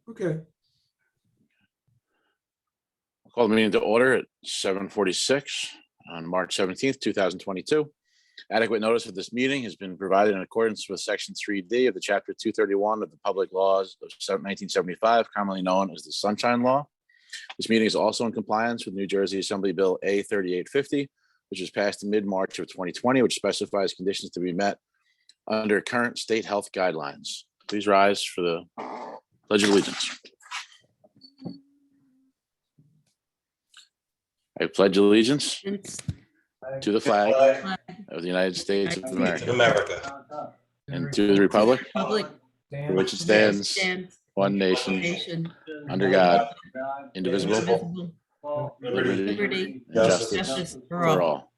Okay. I'll call the meeting to order at 7:46 on March 17th, 2022. Adequate notice of this meeting has been provided in accordance with Section 3D of the Chapter 231 of the Public Laws of 1975, commonly known as the Sunshine Law. This meeting is also in compliance with New Jersey Assembly Bill A 3850, which was passed in mid-March of 2020, which specifies conditions to be met under current state health guidelines. Please rise for the Pledge of Allegiance. I pledge allegiance to the flag of the United States of America and to the republic for which it stands, one nation, under God, indivisible, liberty, and justice for all.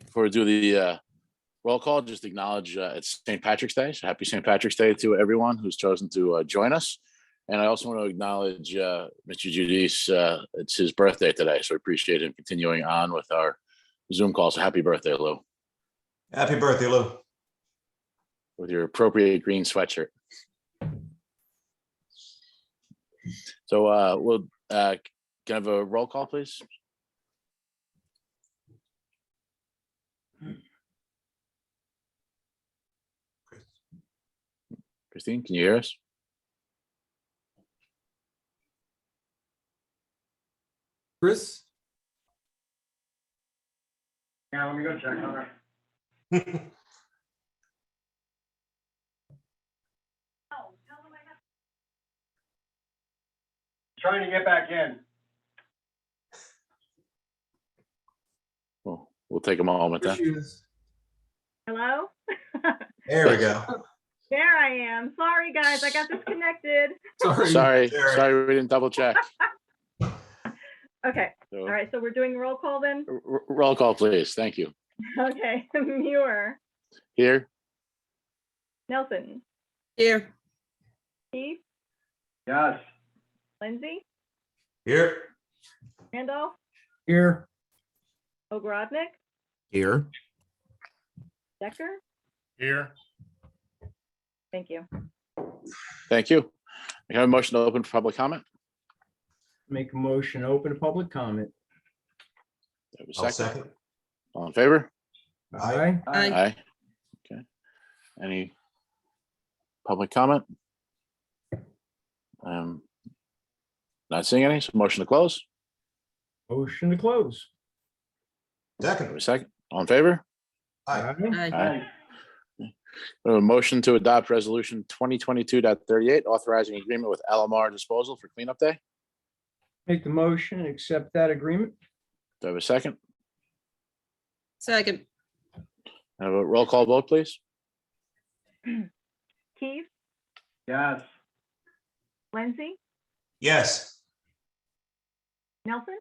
Before we do the roll call, just acknowledge it's St. Patrick's Day. So happy St. Patrick's Day to everyone who's chosen to join us. And I also want to acknowledge Mr. Giudice. It's his birthday today, so I appreciate him continuing on with our Zoom call. So happy birthday, Lou. Happy birthday, Lou. With your appropriate green sweatshirt. So we'll can I have a roll call, please? Christine, can you hear us? Chris? Yeah, let me go check. Trying to get back in. Well, we'll take a moment There then. she is. Hello? There we go. There I am. Sorry, guys, I got disconnected. Sorry. Sorry, we didn't double check. Okay, So, all right, so we're doing roll call then? roll call, please. Thank you. Okay, Muir, Here, Nelson, Here. Keith, Yes. Lindsay, Here. Randolph, Here. Ogrodnik, Here. Decker. Here. Thank you. thank you. I have a motion to open for public comment. Make a motion, open to public comment. Do I have a I'll second? second. All in favor? Aye. Aye. Okay. Any public comment? Not seeing any, so motion to close. Motion to close. Do I have Second. a second? All in favor? Aye. Aye. We have a motion to adopt resolution 2022.38, authorizing agreement with Alamar Disposal for cleanup day. Make the motion, accept that agreement. Do I have a second? Second. Have a roll call vote, please. Keith, Yes. Lindsay, Yes. Nelson,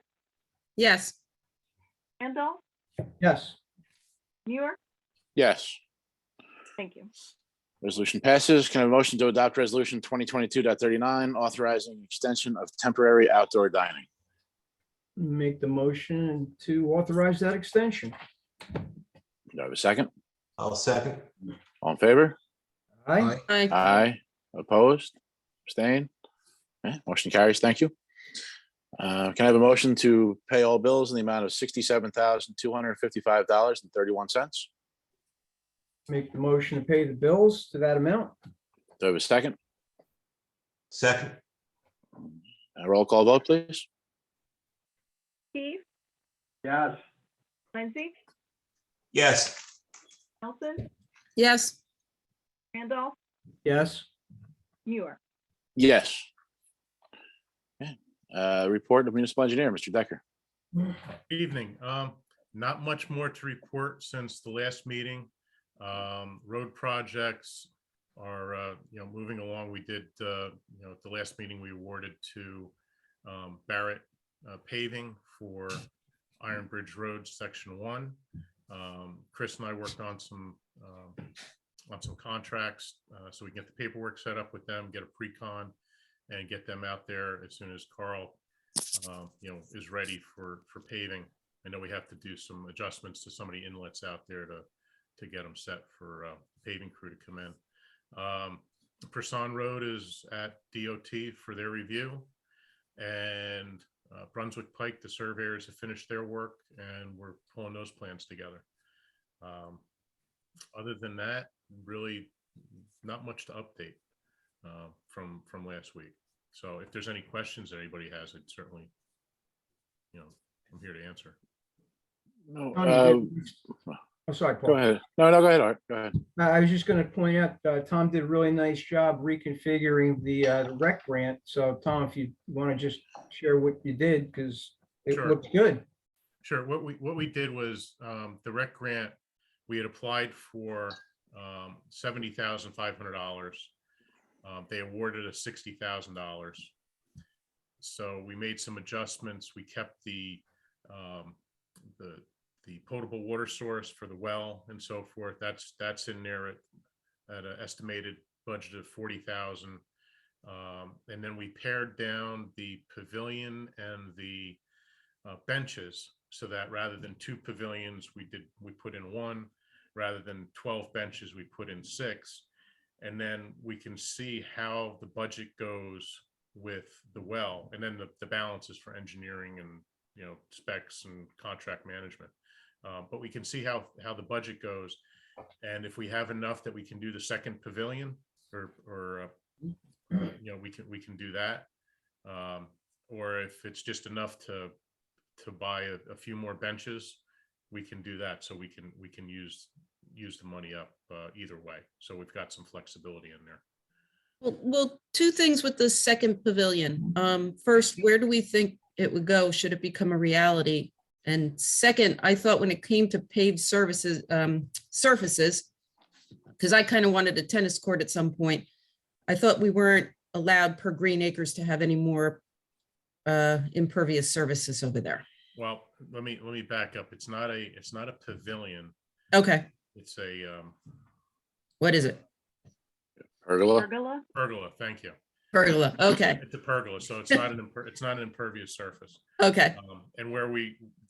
Yes. Randolph, Yes. Muir. Yes. Thank you. Resolution passes. Can I have a motion to adopt resolution 2022.39, authorizing extension of temporary outdoor dining? Make the motion to authorize that extension. Do I have a second? I'll second. All in favor? Aye. Aye. Opposed? Abstain? Okay, motion carries. Thank you. Can I have a motion to pay all bills in the amount of $67,255.31? Make the motion to pay the bills to that amount. Do I have a second? Second. A roll call vote, please. Keith, Yes. Lindsay, Yes. Nelson, Yes. Randolph, Yes. Muir. Yes. Okay. Report of municipal engineer, Mr. Decker. Evening. Not much more to report since the last meeting. Road projects are, moving along. We did, at the last meeting, we awarded to Barrett paving for Iron Bridge Road, Section 1. Chris and I worked on some contracts, so we can get the paperwork set up with them, get a pre-con, and get them out there as soon as Carl, is ready for paving I know we have to do some adjustments to some of the inlets out there to get them set for paving crew to come in. Person Road is at DOT for their review, and Brunswick Pike, the surveyors have finished their work, and we're pulling those plans together. Other than that, really not much to update from last week. So if there's any questions that anybody has, I'd certainly, I'm here to answer. No, Tony did- I'm sorry, go Paul. ahead. No, go ahead, Art. Go ahead. I was just going to point out, Tom did a really nice job reconfiguring the rec grant. So Tom, if you want to just share what you did, because it Sure. looks good. Sure. What we did was the rec grant, we had applied for $70,500. They awarded us $60,000. So we made some adjustments. We kept the potable water source for the well and so forth. That's in there at an estimated budget of $40,000. And then we pared down the pavilion and the benches, so that rather than 2 pavilions, we put in 1. Rather than 12 benches, we put in 6. And then we can see how the budget goes with the well, and then the balance is for engineering and specs and contract management. But we can see how the budget goes, and if we have enough that we can do the second pavilion, or we can do that, or if it's just enough to buy a few more benches, we can do that. So we can use the money up either way. So we've got some flexibility in there. Well, 2 things with the second pavilion. First, where do we think it would go? Should it become a reality? And second, I thought when it came to paved surfaces, because I kind of wanted a tennis court at some point, I thought we weren't allowed per green acres to have any more impervious surfaces over there. Well, let me back up. It's not a pavilion. Okay, It's a what is it? Pergola. Pergola? pergola. Thank you. Pergola. Okay, It's a pergola, so it's not an impervious surface. okay, And where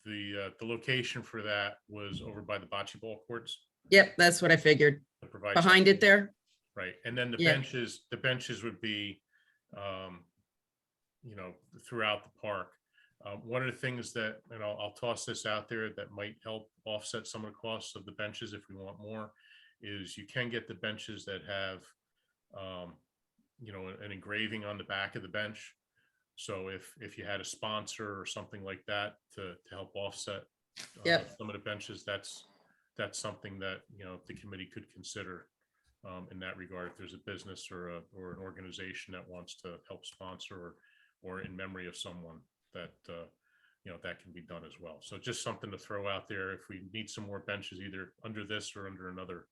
the location for that was over by the bocce ball courts. yep, that's what I figured. to provide Behind it something. there. Right, and then the Yeah. benches would be, throughout the park. One of the things that, and I'll toss this out there, that might help offset some of the costs of the benches if we want more, is you can get the benches that have, an engraving on the back of the bench. So if you had a sponsor or something like that to help offset Yep. some of the benches, that's something that, the committee could consider in that regard. If there's a business or an organization that wants to help sponsor or in memory of someone, that that can be done as well. So just something to throw out there. If we need some more benches, either under this or under another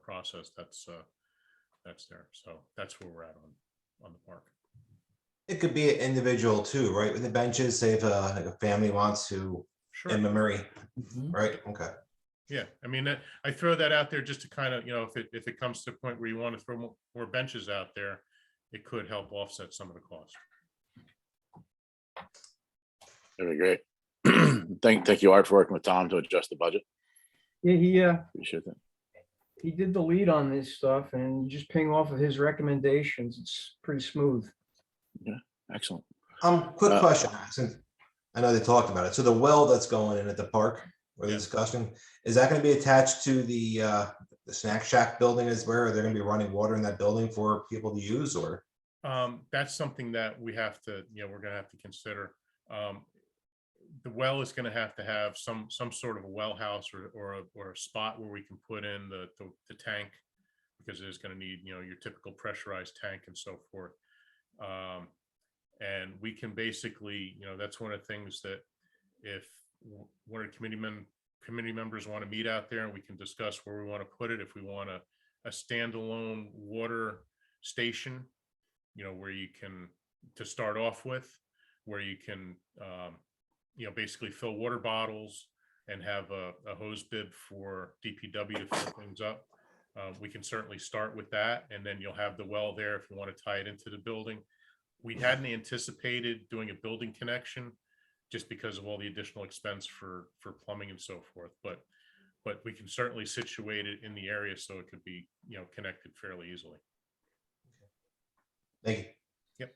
process, that's there. So that's where we're at on the park. It could be an individual too, right? With the benches, say if like a family wants to Sure. in memory, right? Okay. Yeah, I mean, I throw that out there just to kind of, if it comes to a point where you want to throw more benches out there, it could help offset some of the cost. Very great. Thank you, Art, for working with Tom to adjust the budget. Yeah, Appreciate that. he did the lead on this stuff, and just ping off of his recommendations. It's pretty smooth. Excellent. Quick question, since I know they talked about it. So the well that's going in at the park or the Yeah. discussion, is that going to be attached to the snack shack building as well? Are they going to be running water in that building for people to use, or? That's something that we have to, we're going to have to consider. The well is going to have some sort of a well house or a spot where we can put in the tank, because it is going to need, your typical pressurized tank and so forth. And we can basically, that's one of the things that if one of the committee members want to meet out there, and we can discuss where we want to put it. If we want a standalone water station, where you can, to start off with, where you can, basically fill water bottles and have a hose bib for DPW to fill things up. We can certainly start with that, and then you'll have the well there if you want to tie it into the building. We hadn't anticipated doing a building connection just because of all the additional expense for plumbing and so forth. But we can certainly situate it in the area so it could be, connected fairly easily. Thank you.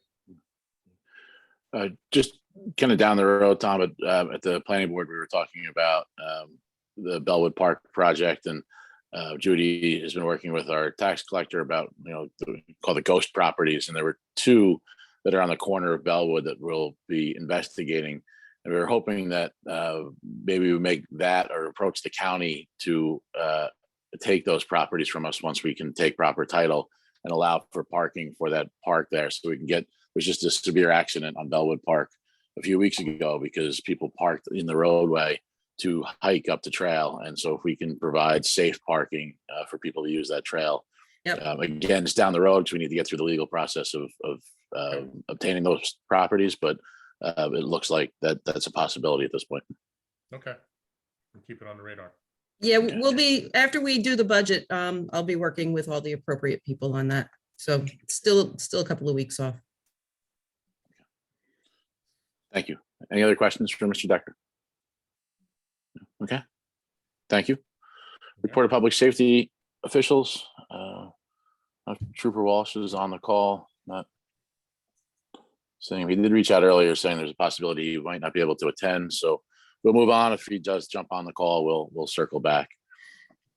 Just kind of down the road, Tom, at the planning board, we were talking about the Bellwood Park project, and Judy has been working with our tax collector about, called the ghost properties. And there were two that are on the corner of Bellwood that we'll be investigating. And we were hoping that maybe we make that or approach the county to take those properties from us once we can take proper title and allow for parking for that park there. So we can get, there's just a severe accident on Bellwood Park a few weeks ago because people parked in the roadway to hike up the trail. And so if we can provide safe parking for people to use that trail, Yep. Again, it's down the road because we need to get through the legal process of obtaining those properties, but it looks like that's a possibility at this point. Okay. We'll keep it on the radar. Yeah, we'll be, after we do the budget, I'll be working with all the appropriate people on that. So still a couple of weeks off. Thank you. Any other questions for Mr. Decker? Okay. Thank you. Report of public safety officials. Trooper Walsh is on the call, not saying he did reach out earlier saying there's a possibility he might not be able to attend. So we'll move on. If he does jump on the call, we'll circle back.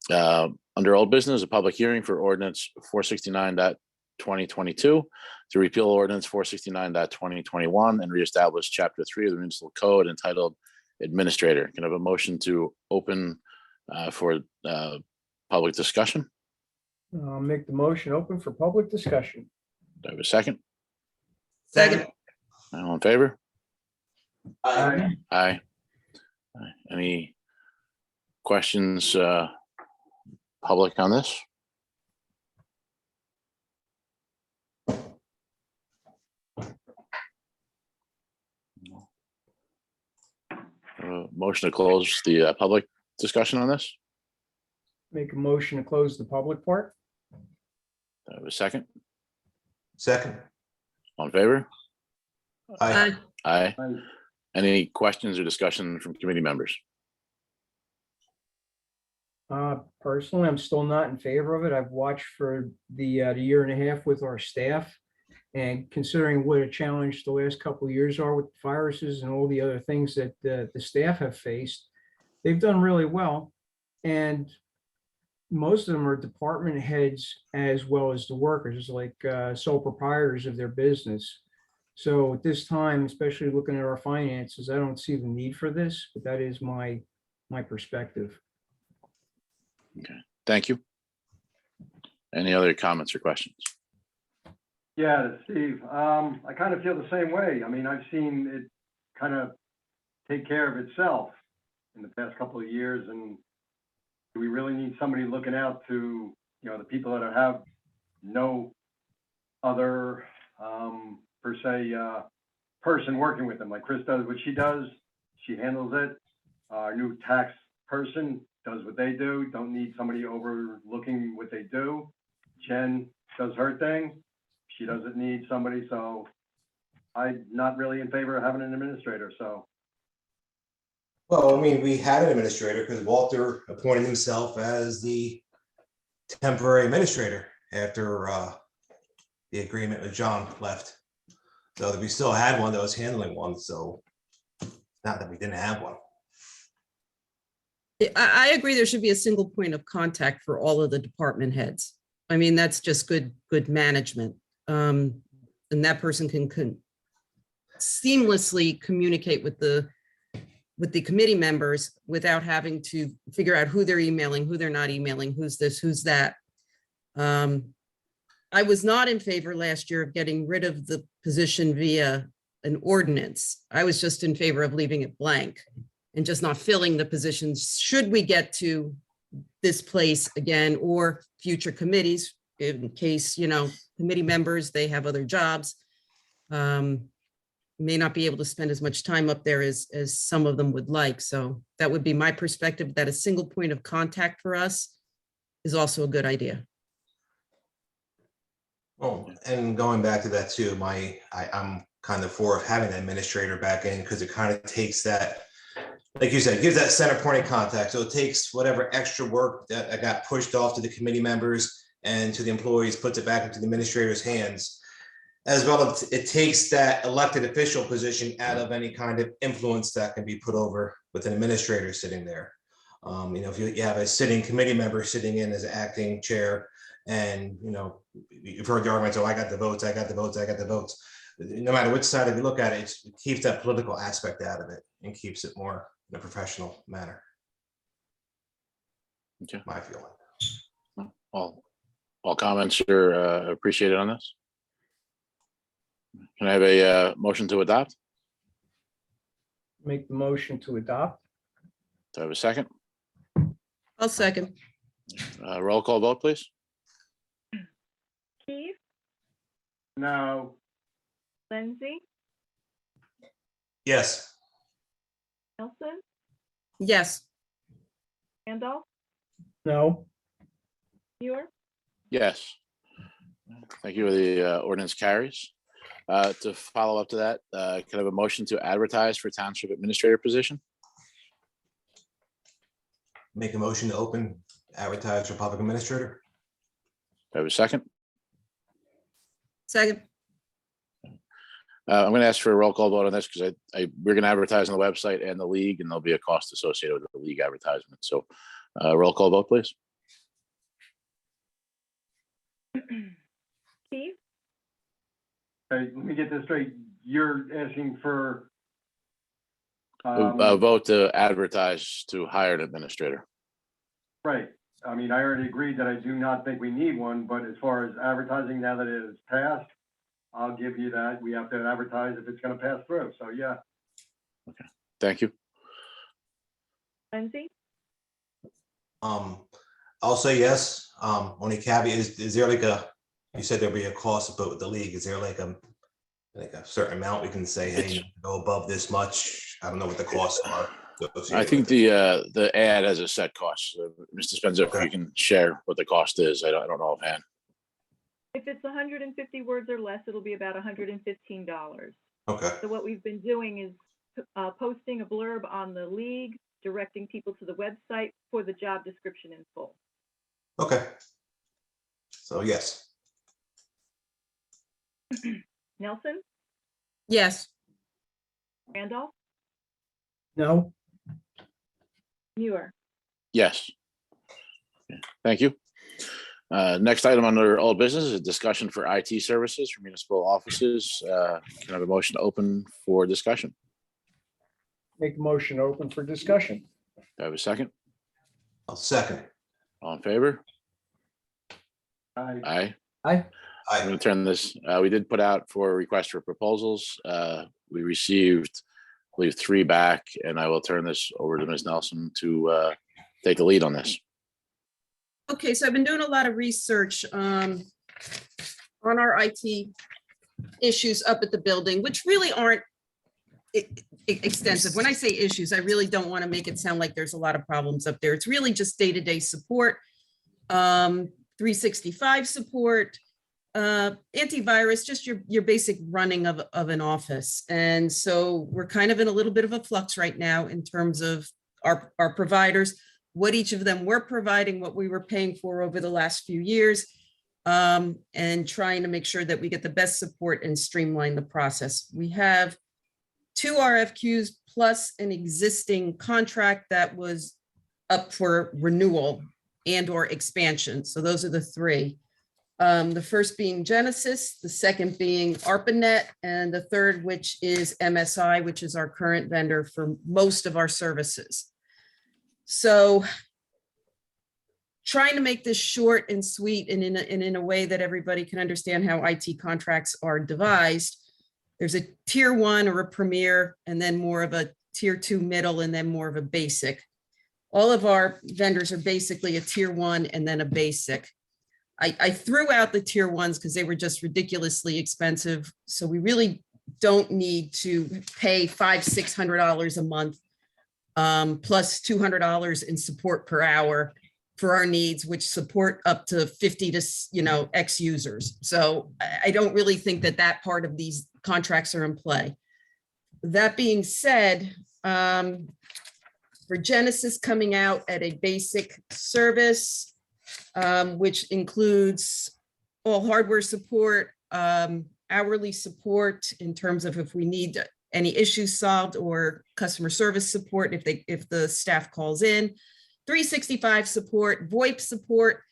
Under old business, a public hearing for ordinance 469.2022 to repeal ordinance 469.2021 and reestablish chapter 3 of the municipal code entitled Administrator. Can I have a motion to open for public discussion? I'll make the motion open for public discussion. Do I have a second? Second. All in favor? Aye. Aye. Any questions, public on this? Motion to close the public discussion on this? Make a motion to close the public part. Do I have a second? Second. All in favor? Aye. Aye. Aye. Any questions or discussion from committee members? Personally, I'm still not in favor of it. I've watched for the year and a half with our staff. And considering what a challenge the last couple of years are with viruses and all the other things that the staff have faced, they've done really well. And most of them are department heads as well as the workers, like sole proprietors of their business. So at this time, especially looking at our finances, I don't see the need for this, but that is my perspective. Okay, thank you. Any other comments or questions? Yeah, Steve, I kind of feel the same way. I mean, I've seen it kind of take care of itself in the past couple of years. And do we really need somebody looking out to, the people that have no other, per se, person working with them? Like Chris does what she does. She handles it. Our new tax person does what they do. Don't need somebody overlooking what they do. Jen does her thing. She doesn't need somebody, so I'm not really in favor of having an administrator, so. Well, I mean, we had an administrator because Walter appointed himself as the temporary administrator after the agreement with John left. So that we still had one that was handling one, so not that we didn't have one. I agree there should be a single point of contact for all of the department heads. I mean, that's just good management. And that person can seamlessly communicate with the committee members without having to figure out who they're emailing, who they're not emailing, who's this, who's that. I was not in favor last year of getting rid of the position via an ordinance. I was just in favor of leaving it blank and just not filling the positions should we get to this place again or future committees in case, committee members, they have other jobs. May not be able to spend as much time up there as some of them would like. So that would be my perspective, that a single point of contact for us is also a good idea. Oh, and going back to that too, I'm kind of for having the administrator back in, because it kind of takes that, like you said, gives that center point of contact. So it takes whatever extra work that got pushed off to the committee members and to the employees, puts it back into the administrator's hands. As well as it takes that elected official position out of any kind of influence that can be put over with an administrator sitting there. If you have a sitting committee member sitting in as acting chair, and you've heard the arguments, oh, I got the votes, I got the votes, I got the votes. No matter which side of you look at it, it keeps that political aspect out of it and keeps it more in a professional manner. Okay. My feeling. All comments are appreciated on this. Can I have a motion to adopt? Make the motion to adopt. Do I have a second? I'll second. Roll call vote, please. Keith, No, Lindsay, Yes. Nelson, Yes. Randolph, No. Muir, Yes. Thank you. The ordinance carries. To follow up to that, can I have a motion to advertise for township administrator position? Make a motion to open, advertise for public administrator. Do I have a second? Second. I'm going to ask for a roll call vote on this because we're going to advertise on the website and the league, and there'll be a cost associated with the league advertisement. So roll call vote, please. Keith, hey, let me get this straight. You're asking for, Vote to advertise to hire an administrator. right. I mean, I already agreed that I do not think we need one, but as far as advertising now that it is passed, I'll give you that. We have to advertise if it's gonna pass through. So, yeah. Thank you. Lindsay, I'll say yes. Only caveat is there like you said there'll be a cost, but with the league, is there like a certain amount we can say, hey, go above this much? I don't know what the costs are. I think the ad has a set cost. Mr. Spencer, if you can share what the cost is, I don't know offhand. if it's 150 words or less, it'll be about $115. Okay. So what we've been doing is posting a blurb on the league, directing people to the website for the job description in full. Okay. So yes. Nelson, Yes. Randolph, No. Muir, Yes. Thank you. Next item under old business is a discussion for IT services for municipal offices. Can I have a motion to open for discussion? Make the motion open for discussion. Do I have a second? I'll second. All in favor? I, Aye. Aye. I'm going to turn this, we did put out for a request for proposals. We received, I believe, 3 back, and I will turn this over to Ms. Nelson to take the lead on this. Okay, so I've been doing a lot of research on our IT issues up at the building, which really aren't extensive. When I say issues, I really don't want to make it sound like there's a lot of problems up there. It's really just day-to-day support, 365 support, antivirus, just your basic running of an office. And so we're kind of in a little bit of a flux right now in terms of our providers, what each of them were providing, what we were paying for over the last few years, and trying to make sure that we get the best support and streamline the process. We have 2 RFQs plus an existing contract that was up for renewal and or expansion. So those are the 3. The first being Genesis, the second being ARPANET, and the third, which is MSI, which is our current vendor for most of our services. So trying to make this short and sweet and in a way that everybody can understand how IT contracts are devised. There's a tier 1 or a premier, and then more of a tier 2 middle, and then more of a basic. All of our vendors are basically a tier 1 and then a basic. I threw out the tier 1s because they were just ridiculously expensive. So we really don't need to pay $500-600 a month, plus $200 in support per hour. for our needs, which support up to 50 to, X users. So I don't really think that that part of these contracts are in play. That being said, for Genesis coming out at a basic service, which includes all hardware support, hourly support in terms of if we need any issues solved, or customer service support if the staff calls in, 365 support, VoIP support,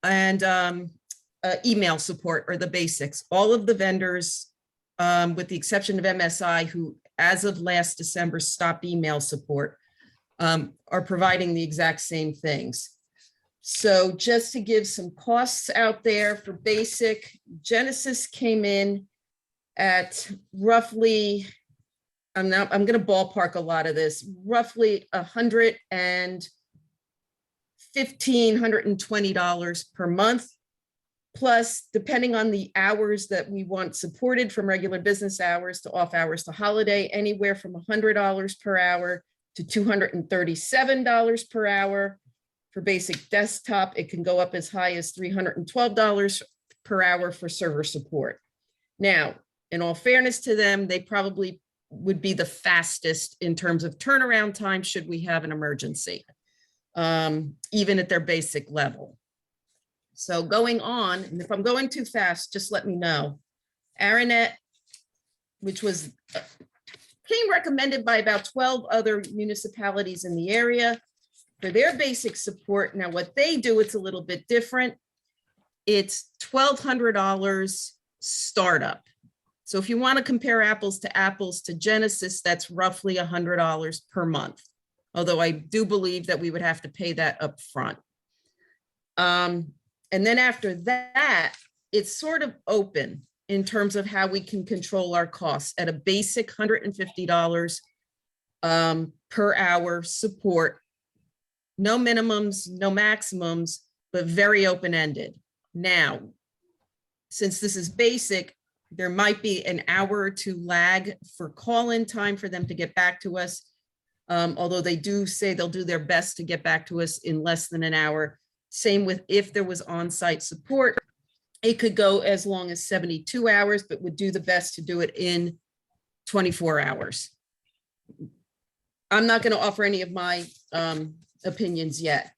and email support are the basics. All of the vendors, with the exception of MSI, who as of last December stopped email support, are providing the exact same things. So just to give some costs out there for basic, Genesis came in at roughly, I'm going to ballpark a lot of this, roughly $120 per month. Plus, depending on the hours that we want supported, from regular business hours to off hours to holiday, anywhere from $100 per hour to $237 per hour. For basic desktop, it can go up as high as $312 per hour for server support. Now, in all fairness to them, they probably would be the fastest in terms of turnaround time should we have an emergency, even at their basic level. So going on, and if I'm going too fast, just let me know. Aranet, which was came recommended by about 12 other municipalities in the area for their basic support. Now, what they do, it's a little bit different. It's $1,200 startup. So if you want to compare apples to Genesis, that's roughly $100 per month. Although I do believe that we would have to pay that up front. And then after that, it's sort of open in terms of how we can control our costs at a basic $150 per hour support. No minimums, no maximums, but very open-ended. Now, since this is basic, there might be an hour or two lag for call-in time for them to get back to us. Although they do say they'll do their best to get back to us in less than an hour. Same with if there was on-site support, it could go as long as 72 hours, but would do the best to do it in 24 hours. I'm not going to offer any of my opinions yet.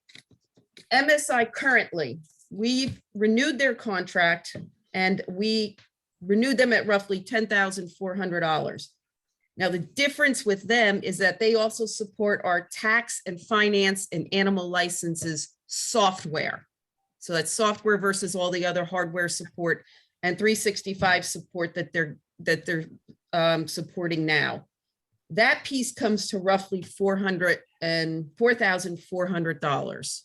MSI currently, we've renewed their contract and we renewed them at roughly $10,400. Now, the difference with them is that they also support our tax and finance and animal licenses software. So that's software versus all the other hardware support and 365 support that they're supporting now. That piece comes to roughly $4,400,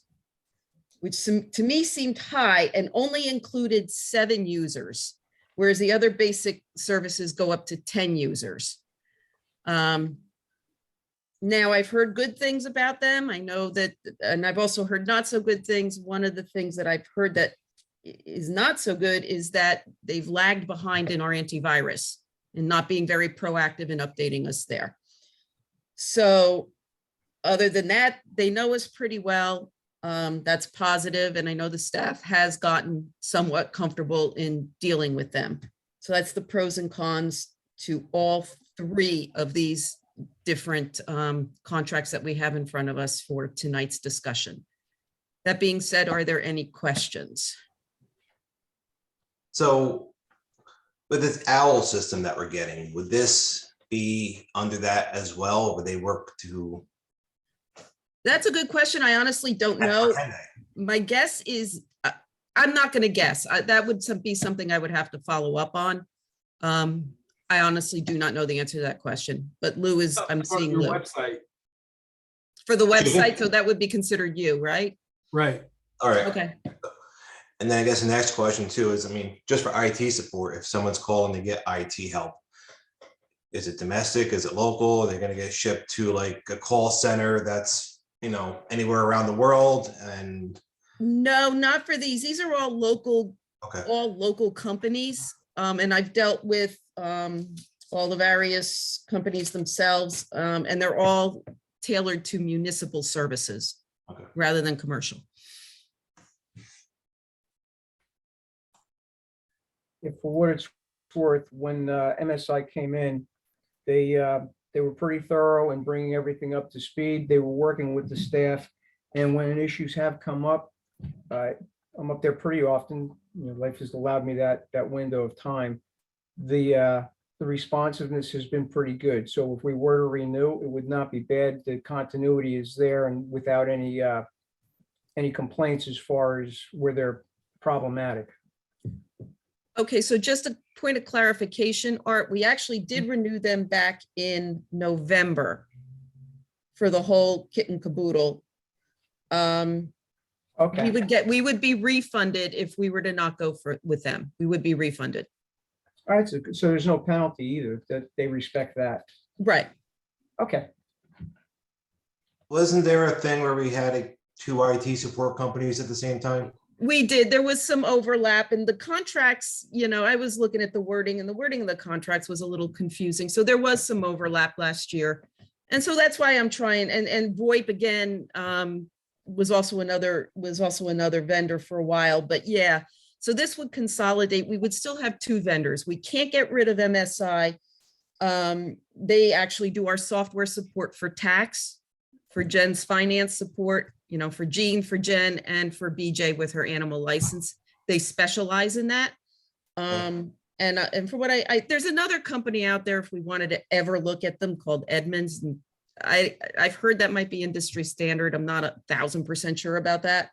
which to me seemed high and only included 7 users, whereas the other basic services go up to 10 users. Now, I've heard good things about them. I know that, and I've also heard not so good things. One of the things that I've heard that is not so good is that they've lagged behind in our antivirus and not being very proactive in updating us there. So other than that, they know us pretty well. That's positive. And I know the staff has gotten somewhat comfortable in dealing with them. So that's the pros and cons to all 3 of these different contracts that we have in front of us for tonight's discussion. That being said, are there any questions? So with this OWL system that we're getting, would this be under that as well? Or would they work to? That's a good question. I honestly don't know. My guess is, I'm not going to guess. That would be something I would have to follow up on. I honestly do not know the answer to that question, but Lou is, I'm seeing Lou. Website. For the website, so that would be considered you, right? Right. All right. Okay. And then I guess the next question too is, I mean, just for IT support, if someone's calling to get IT help, is it domestic? Is it local? Are they going to get shipped to like a call center that's, anywhere around the world? And no, not for these. These are all local, okay. All local companies. And I've dealt with all the various companies themselves, and they're all tailored to municipal services rather than commercial. if for what it's worth, when MSI came in, they were pretty thorough in bringing everything up to speed. They were working with the staff, and when issues have come up, I'm up there pretty often. You know, life has allowed me that window of time. The responsiveness has been pretty good. So if we were to renew, it would not be bad. The continuity is there and without any complaints as far as where they're problematic. Okay, so just a point of clarification, Art, we actually did renew them back in November for the whole kit and caboodle. Okay. We would be refunded if we were to not go with them. We would be refunded. All right. So there's no penalty either, that they respect that. Right. Okay. Wasn't there a thing where we had two IT support companies at the same time? We did. There was some overlap in the contracts. You know, I was looking at the wording, and the wording of the contracts was a little confusing. So there was some overlap last year. And so that's why I'm trying, and VoIP again, was also another vendor for a while, but yeah. So this would consolidate. We would still have two vendors. We can't get rid of MSI. They actually do our software support for tax, for Jen's finance support, you know, for Jean, for Jen, and for BJ with her animal license. They specialize in that. And for what there's another company out there if we wanted to ever look at them called Edmunds. And I've heard that might be industry standard. I'm not 1,000% sure about that.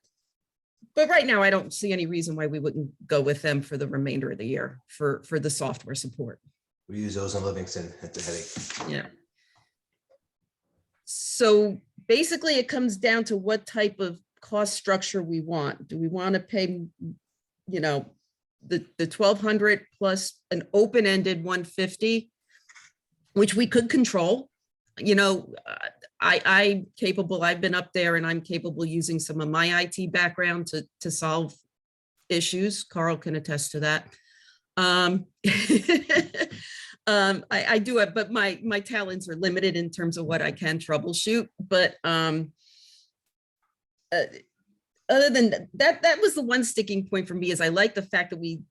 But right now, I don't see any reason why we wouldn't go with them for the remainder of the year for the software support. We use those in Livingston at the headache. Yeah. So basically, it comes down to what type of cost structure we want. Do we want to pay, you know, the 1,200 plus an open-ended 150, which we could control? You know, I'm capable, I've been up there and I'm capable using some of my IT background to solve issues. Carl can attest to that. I do it, but my talents are limited in terms of what I can troubleshoot. But other than that was the one sticking point for me, is I like the fact that we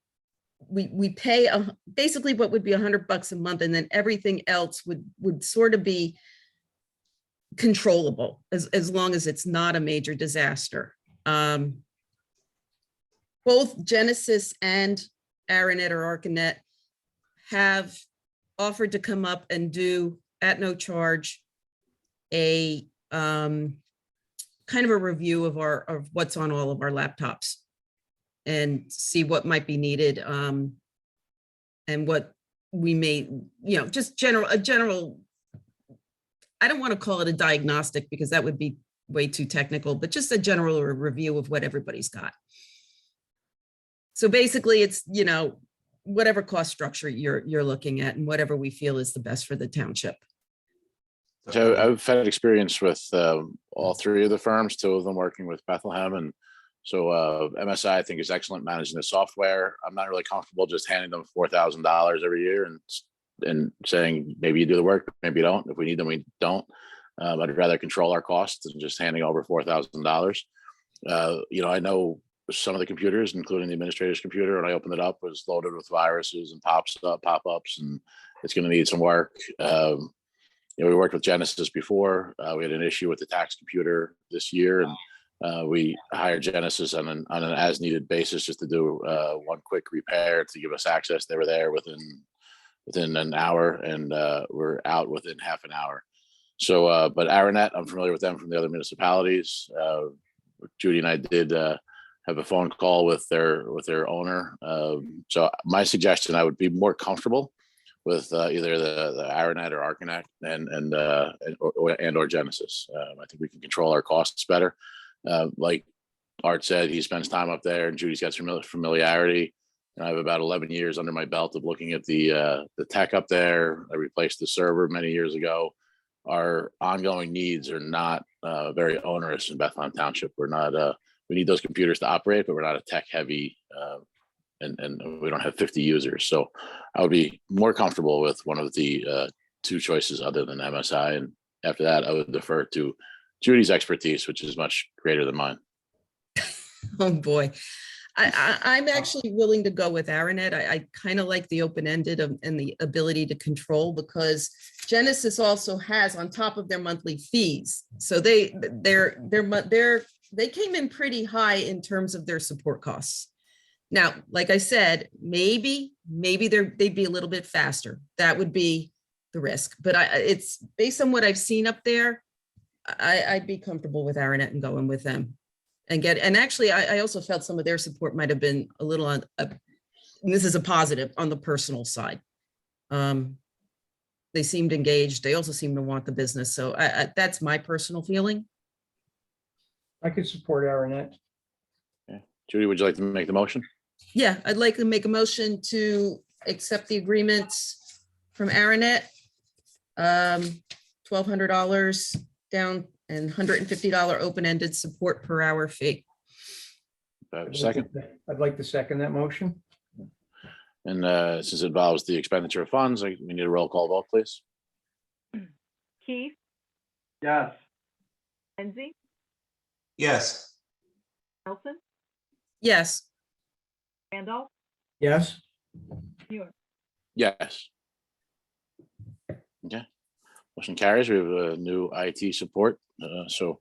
pay basically what would be $100 a month, and then everything else would sort of be controllable as long as it's not a major disaster. Both Genesis and Aranet or Arcanet have offered to come up and do at no charge a kind of a review of what's on all of our laptops and see what might be needed, and what we may, you know, just a general, I don't want to call it a diagnostic because that would be way too technical, but just a general review of what everybody's got. So basically it's, you know, whatever cost structure you're looking at and whatever we feel is the best for the township. So I've had experience with all three of the firms, two of them working with Bethlehem. And so MSI, I think, is excellent managing the software. I'm not really comfortable just handing them $4,000 every year and saying, maybe you do the work, maybe you don't. If we need them, we don't. I'd rather control our costs than just handing over $4,000. You know, I know some of the computers, including the administrator's computer, when I opened it up, was loaded with viruses and pop-ups, and it's going to need some work. You know, we worked with Genesis before. We had an issue with the tax computer this year, and we hired Genesis on an as-needed basis just to do one quick repair to give us access. They were there within an hour, and we're out within half an hour. So, but Aranet, I'm familiar with them from the other municipalities. Judy and I did have a phone call with their owner. So my suggestion, I would be more comfortable with either the Aranet or Arcanet or Genesis. I think we can control our costs better. Like Art said, he spends time up there, and Judy's got some familiarity. And I have about 11 years under my belt of looking at the tech up there. I replaced the server many years ago. Our ongoing needs are not very onerous in Bethlehem Township. We're not. We need those computers to operate, but we're not a tech heavy, and we don't have 50 users. So I would be more comfortable with one of the two choices other than MSI. And after that, I would defer to Judy's expertise, which is much greater than mine. Oh boy. I'm actually willing to go with Aranet. I kind of like the open-ended and the ability to control, because Genesis also has on top of their monthly fees. So they came in pretty high in terms of their support costs. Now, like I said, maybe they'd be a little bit faster. That would be the risk, but it's based on what I've seen up there. I'd be comfortable with Aranet and going with them. And actually, I also felt some of their support might have been a little on, and this is a positive, on the personal side. They seemed engaged. They also seem to want the business. So that's my personal feeling. I could support Aranet. Judy, would you like to make the motion? Yeah, I'd like to make a motion to accept the agreements from Aranet. $1,200 down and $150 open-ended support per hour fee. Second, I'd like to second that motion. and since it involves the expenditure of funds, we need a roll call vote, please. Keith, Yes. Lindsay, Yes. Nelson, Yes, Randolph, Yes, Muir. Yes. Okay, motion carries. We have a new IT support. So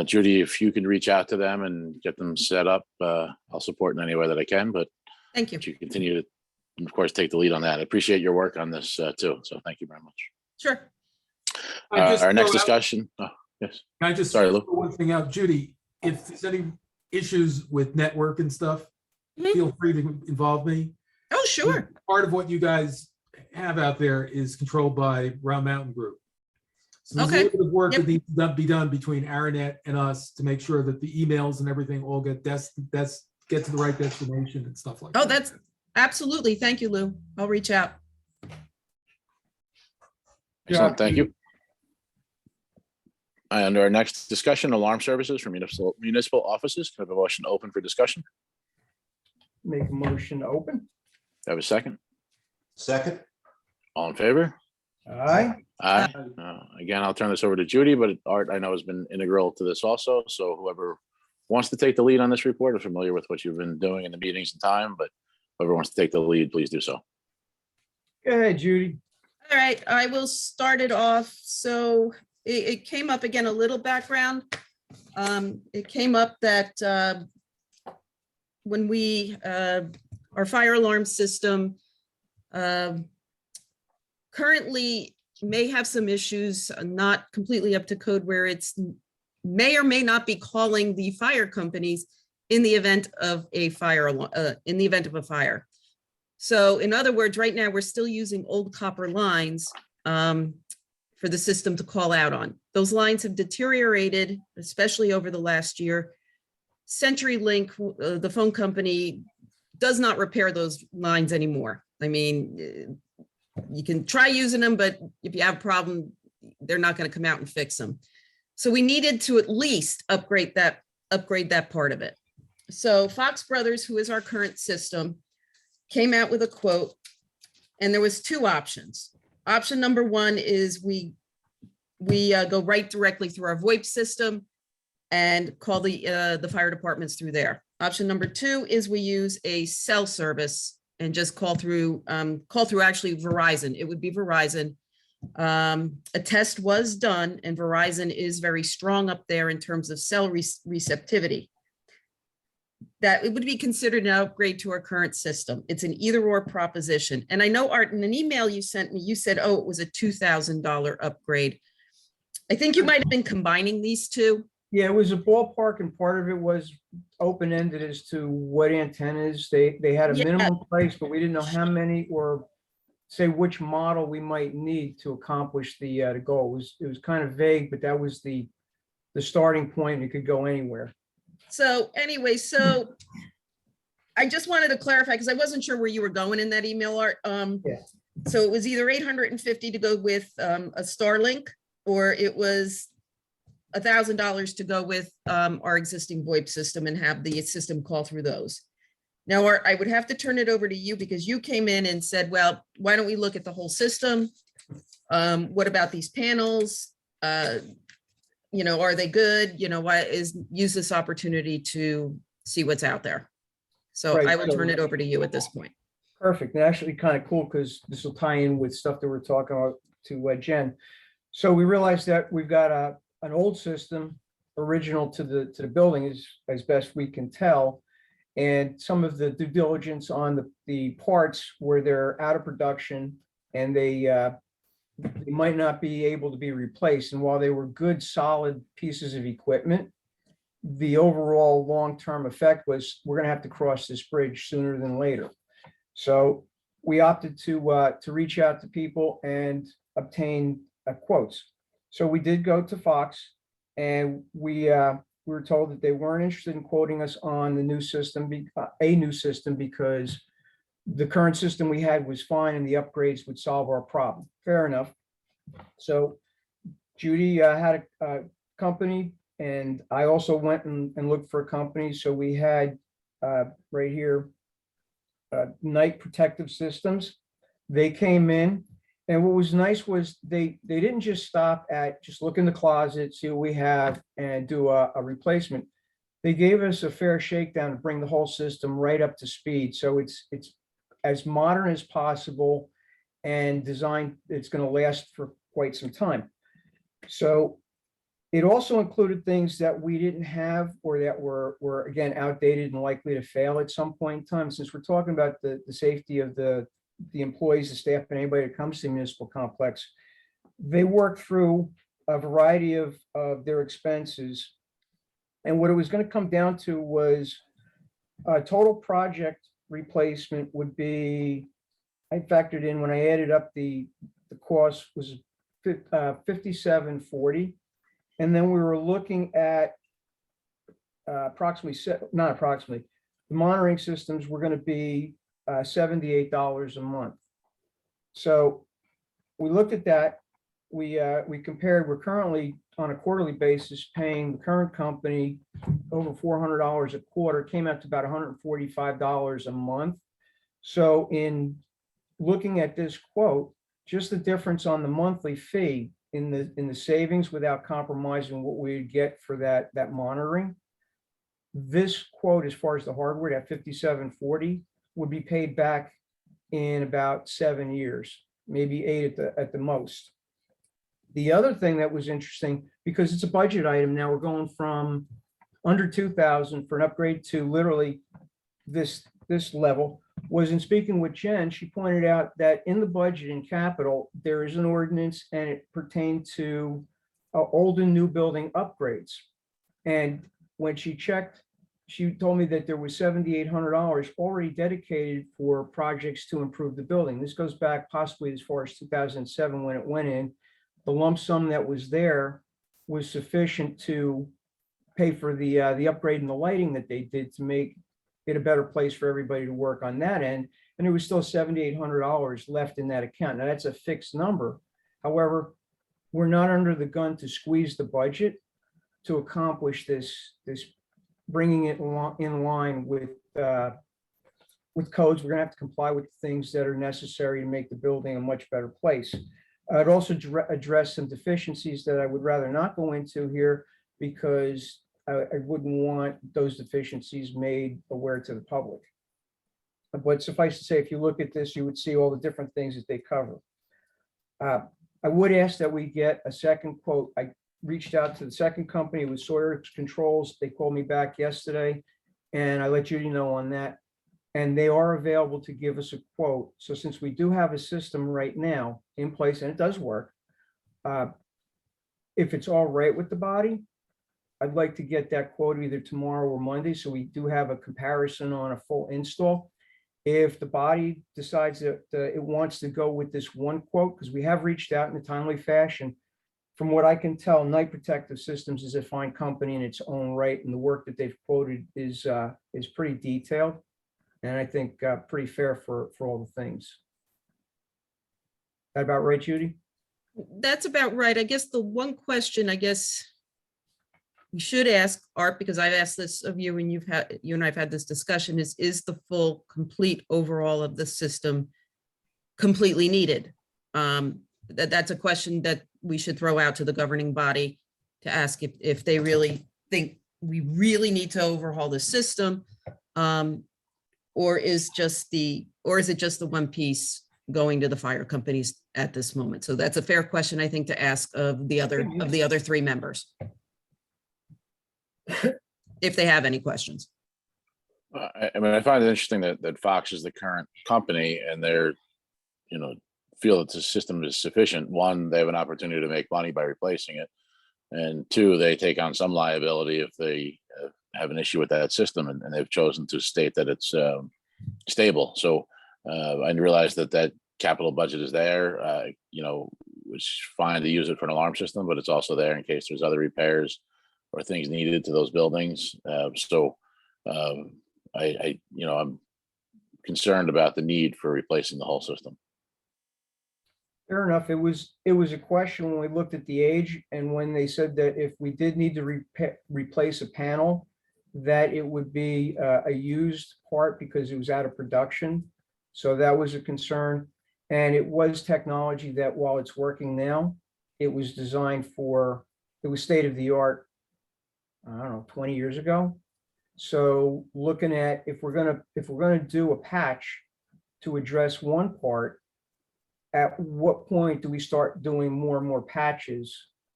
Judy, if you can reach out to them and get them set up, I'll support in any way that I can, but thank you. you continue to, of course, take the lead on that. I appreciate your work on this too. So thank you very much. Sure. Our next discussion. Oh, yes. Can I just Sorry, throw Lou. one thing out, Judy? If there's any issues with network and stuff, Mhm. feel free to involve me. Oh, sure. Part of what you guys have out there is controlled by Round Mountain Group. So there's a Okay. little bit of work Yep. that needs to be done between Aranet and us to make sure that the emails and everything all get to the right destination and stuff like that. Oh, that's absolutely. Thank you, Lou. I'll reach out. Excellent, thank you. And our next discussion, alarm services for municipal offices. Can I have a motion open for discussion? make a motion to open. Do I have a second? Second. All in favor? Aye. Aye. Again, I'll turn this over to Judy, but Art, I know, has been integral to this also. So whoever wants to take the lead on this report, I'm familiar with what you've been doing in the meetings and time, but whoever wants to take the lead, please do so. Go ahead, Judy. All right, I will start it off. So it came up again, a little background. It came up that when we, our fire alarm system currently may have some issues, not completely up to code, where it's may or may not be calling the fire companies in the event of a fire, in the event of a fire. So in other words, right now, we're still using old copper lines for the system to call out on. Those lines have deteriorated, especially over the last year. CenturyLink, the phone company, does not repair those lines anymore. I mean, you can try using them, but if you have a problem, they're not going to come out and fix them. So we needed to at least upgrade that part of it. So Fox Brothers, who is our current system, came out with a quote, and there was two options. Option number one is we go right directly through our VoIP system and call the fire departments through there. Option number two is we use a cell service and just call through actually Verizon. It would be Verizon. A test was done, and Verizon is very strong up there in terms of cell receptivity. That it would be considered an upgrade to our current system. It's an either or proposition. And I know, Art, in an email you sent me, you said, oh, it was a $2,000 upgrade. I think you might have been combining these two. Yeah, it was a ballpark, and part of it was open-ended as to what antennas. They had a Yeah. minimum price, but we didn't know how many or say which model we might need to accomplish the goal. It was kind of vague, but that was the starting point. It could go anywhere. So anyway, so I just wanted to clarify, because I wasn't sure where you were going in that email, Art. Yeah. So it was either $850 to go with a Starlink, or it was $1,000 to go with our existing VoIP system and have the system call through those. Now, Art, I would have to turn it over to you, because you came in and said, well, why don't we look at the whole system? What about these panels? Are they good? Use this opportunity to see what's out there. So Right, I will so- turn it over to you at this point. Perfect. And actually kind of cool because this will tie in with stuff that we're talking about to Jen. So we realized that we've got an old system original to the building as best we can tell. And some of the due diligence on the parts where they're out of production and they might not be able to be replaced. And while they were good, solid pieces of equipment, the overall long-term effect was we're going to have to cross this bridge sooner than later. So we opted to reach out to people and obtain quotes. So we did go to Fox, and we were told that they weren't interested in quoting us on the new system, a new system, because the current system we had was fine and the upgrades would solve our problem. Fair enough. So Judy had a company, and I also went and looked for a company. So we had right here, Night Protective Systems. They came in, and what was nice was they didn't just stop at just look in the closet, see what we have, and do a replacement. They gave us a fair shakedown to bring the whole system right up to speed. So it's as modern as possible and designed. It's going to last for quite some time. So it also included things that we didn't have or that were again outdated and likely to fail at some point in time. Since we're talking about the safety of the employees, the staff, and anybody that comes to the municipal complex, they worked through a variety of their expenses. And what it was going to come down to was a total project replacement would be, I factored in when I added up the cost was $57.40. And then we were looking at the monitoring systems were going to be $78 a month. So we looked at that. We compared. We're currently on a quarterly basis paying the current company over $400 a quarter. Came out to about $145 a month. So in looking at this quote, just the difference on the monthly fee in the savings without compromising what we would get for that monitoring. This quote, as far as the hardware, at $57.40, would be paid back in about 7 years, maybe 8 at the most. The other thing that was interesting, because it's a budget item, now we're going from under 2,000 for an upgrade to literally this level. Was in speaking with Jen, she pointed out that in the budget in capital, there is an ordinance and it pertained to old and new building upgrades. And when she checked, she told me that there was $7,800 already dedicated for projects to improve the building. This goes back possibly as far as 2007 when it went in. The lump sum that was there was sufficient to pay for the upgrade and the lighting that they did to make it a better place for everybody to work on that end. And there was still $7,800 left in that account. Now that's a fixed number. However, we're not under the gun to squeeze the budget to accomplish this bringing it in line with codes. We're gonna have to comply with things that are necessary to make the building a much better place. I'd also address some deficiencies that I would rather not go into here because I wouldn't want those deficiencies made aware to the public. But suffice to say, if you look at this, you would see all the different things that they cover. I would ask that we get a second quote. I reached out to the second company with Sawyer Controls. They called me back yesterday, and I let Judy know on that. And they are available to give us a quote. So since we do have a system right now in place, and it does work, if it's all right with the body, I'd like to get that quote either tomorrow or Monday, so we do have a comparison on a full install. If the body decides that it wants to go with this one quote, because we have reached out in a timely fashion, from what I can tell, Night Protective Systems is a fine company in its own right, and the work that they've quoted is pretty detailed, and I think pretty fair for all the things. That about right, Judy? That's about right. I guess the one question, I guess we should ask Art, because I've asked this of you and you and I've had this discussion, is the full complete overall of the system completely needed? That's a question that we should throw out to the governing body to ask if they really think we really need to overhaul the system. or is it just the one piece going to the fire companies at this moment? So that's a fair question, I think, to ask of the other three members. If they have any questions. I mean, I find it interesting that Fox is the current company and they're, feel that the system is sufficient. One, they have an opportunity to make money by replacing it. And two, they take on some liability if they have an issue with that system, and they've chosen to state that it's stable. So I realize that capital budget is there, it's fine to use it for an alarm system, but it's also there in case there's other repairs or things needed to those buildings. I'm concerned about the need for replacing the whole system. Fair enough. It was a question when we looked at the age, and when they said that if we did need to replace a panel, that it would be a used part because it was out of production. So that was a concern. And it was technology that, while it's working now, it was designed for, it was state of the art, I don't know, 20 years ago. So looking at, if we're gonna do a patch to address one part, at what point do we start doing more and more patches?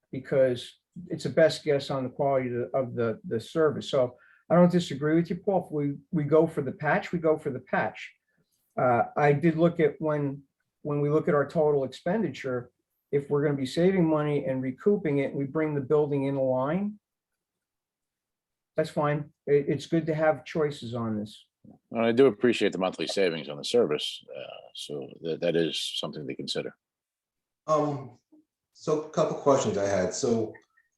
Because it's a best guess on the quality of the service. So I don't disagree with you, Paul. If we go for the patch, we go for the patch. I did look at when we look at our total expenditure, if we're going to be saving money and recouping it, we bring the building in line. That's fine. It's good to have choices on this. And I do appreciate the monthly savings on the service. So that is something to consider. So a couple questions I had. So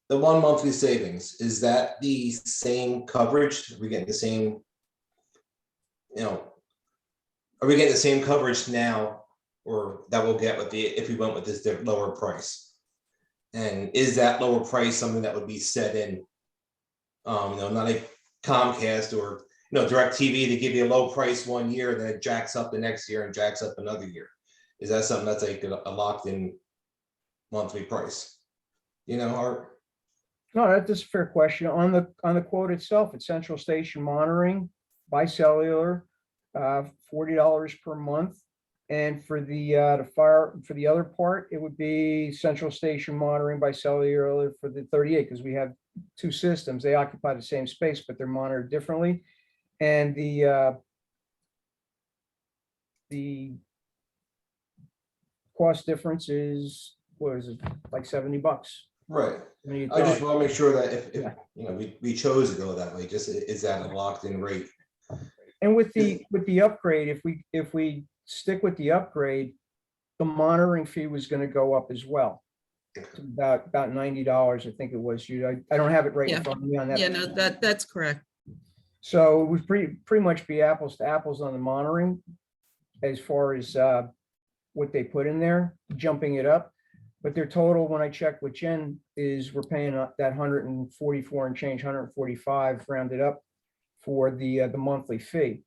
the 1 monthly savings, is that the same coverage? Are we getting the same, are we getting the same coverage now, or that we'll get with if we went with this lower price? And is that lower price something that would be set in, not like Comcast or DirecTV to give you a low price 1 year, then it jacks up the next year and jacks up another year? Is that something that's like a locked in monthly price? Or No, that's a fair question. On the quote itself, it's central station monitoring by cellular, $40 per month. And for the other part, it would be central station monitoring by cellular for the 38, because we have two systems. They occupy the same space, but they're monitored differently. And the cost difference is, what is it, like $70? right. I just want to make sure that if we chose to go that way, just is that a locked in rate? And with the upgrade, if we stick with the upgrade, the monitoring fee was going to go up as well. About $90, I think it was. I don't have it right in front of me on that. Yeah, no, that's correct. So it would pretty much be apples to apples on the monitoring as far as what they put in there, jumping it up. But their total, when I checked with Jen, is we're paying that 144 and change, 145 rounded up for the monthly fee.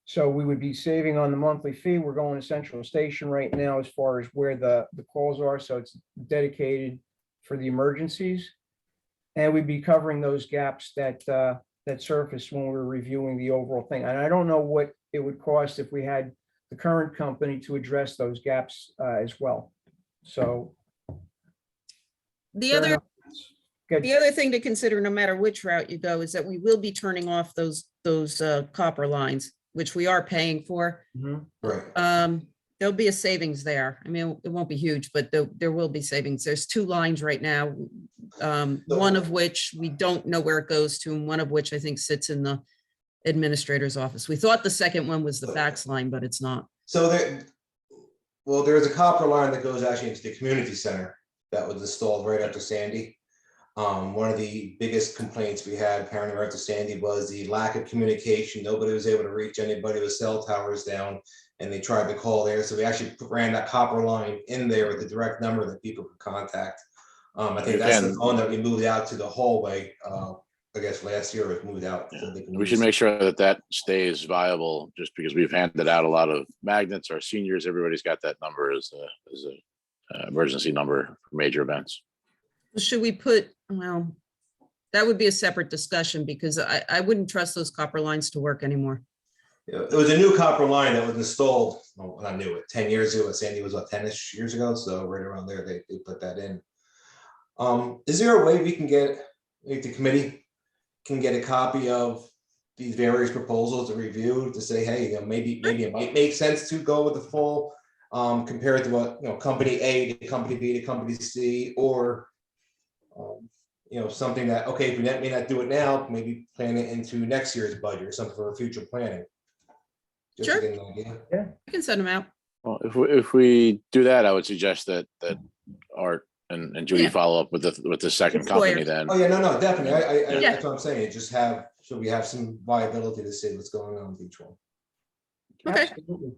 So we would be saving on the monthly fee. We're going to central station right now as far as where the calls are. So it's dedicated for the emergencies. And we'd be covering those gaps that surfaced when we were reviewing the overall thing. And I don't know what it would cost if we had the current company to address those gaps as well. So the other thing to consider, no matter which route you go, is that we will be turning off those copper lines, which we are paying for. Right. There'll be a savings there. I mean, it won't be huge, but there will be savings. There's two lines right now, one of which we don't know where it goes to, and one of which I think sits in the administrator's office. We thought the second one was the fax line, but it's not. So there's a copper line that goes actually into the community center that was installed right after Sandy. One of the biggest complaints we had apparently right after Sandy was the lack of communication. Nobody was able to reach anybody with cell towers down, and they tried to call there. So we actually ran that copper line in there with the direct number that people could contact. I think that's the phone that we moved out to the hallway. I guess last year it moved out. So we should make sure that stays viable, just because we've handed out a lot of magnets. Our seniors, everybody's got that number as a emergency number for major events. Should we put, well, that would be a separate discussion, because I wouldn't trust those copper lines to work anymore. It was a new copper line that was installed, well, not new, 10 years ago. Sandy was what, 10-ish years ago, so right around there, they put that in. Is there a way we can get, like the committee can get a copy of these various proposals to review to say, hey, maybe it might make sense to go with the full, compared to what, company A to company B to company C, or something that, okay, if we may not do it now, maybe plan it into next year's budget or something for future planning. Just to Sure. get an idea. I can send them out. Well, if we do that, I would suggest that Art and Judy Yeah. follow up with the second With company Sawyer. then. Oh, yeah, no, definitely. Yeah. That's what I'm saying. Just have, so we have some viability to see what's going on with each one. Okay. Absolutely.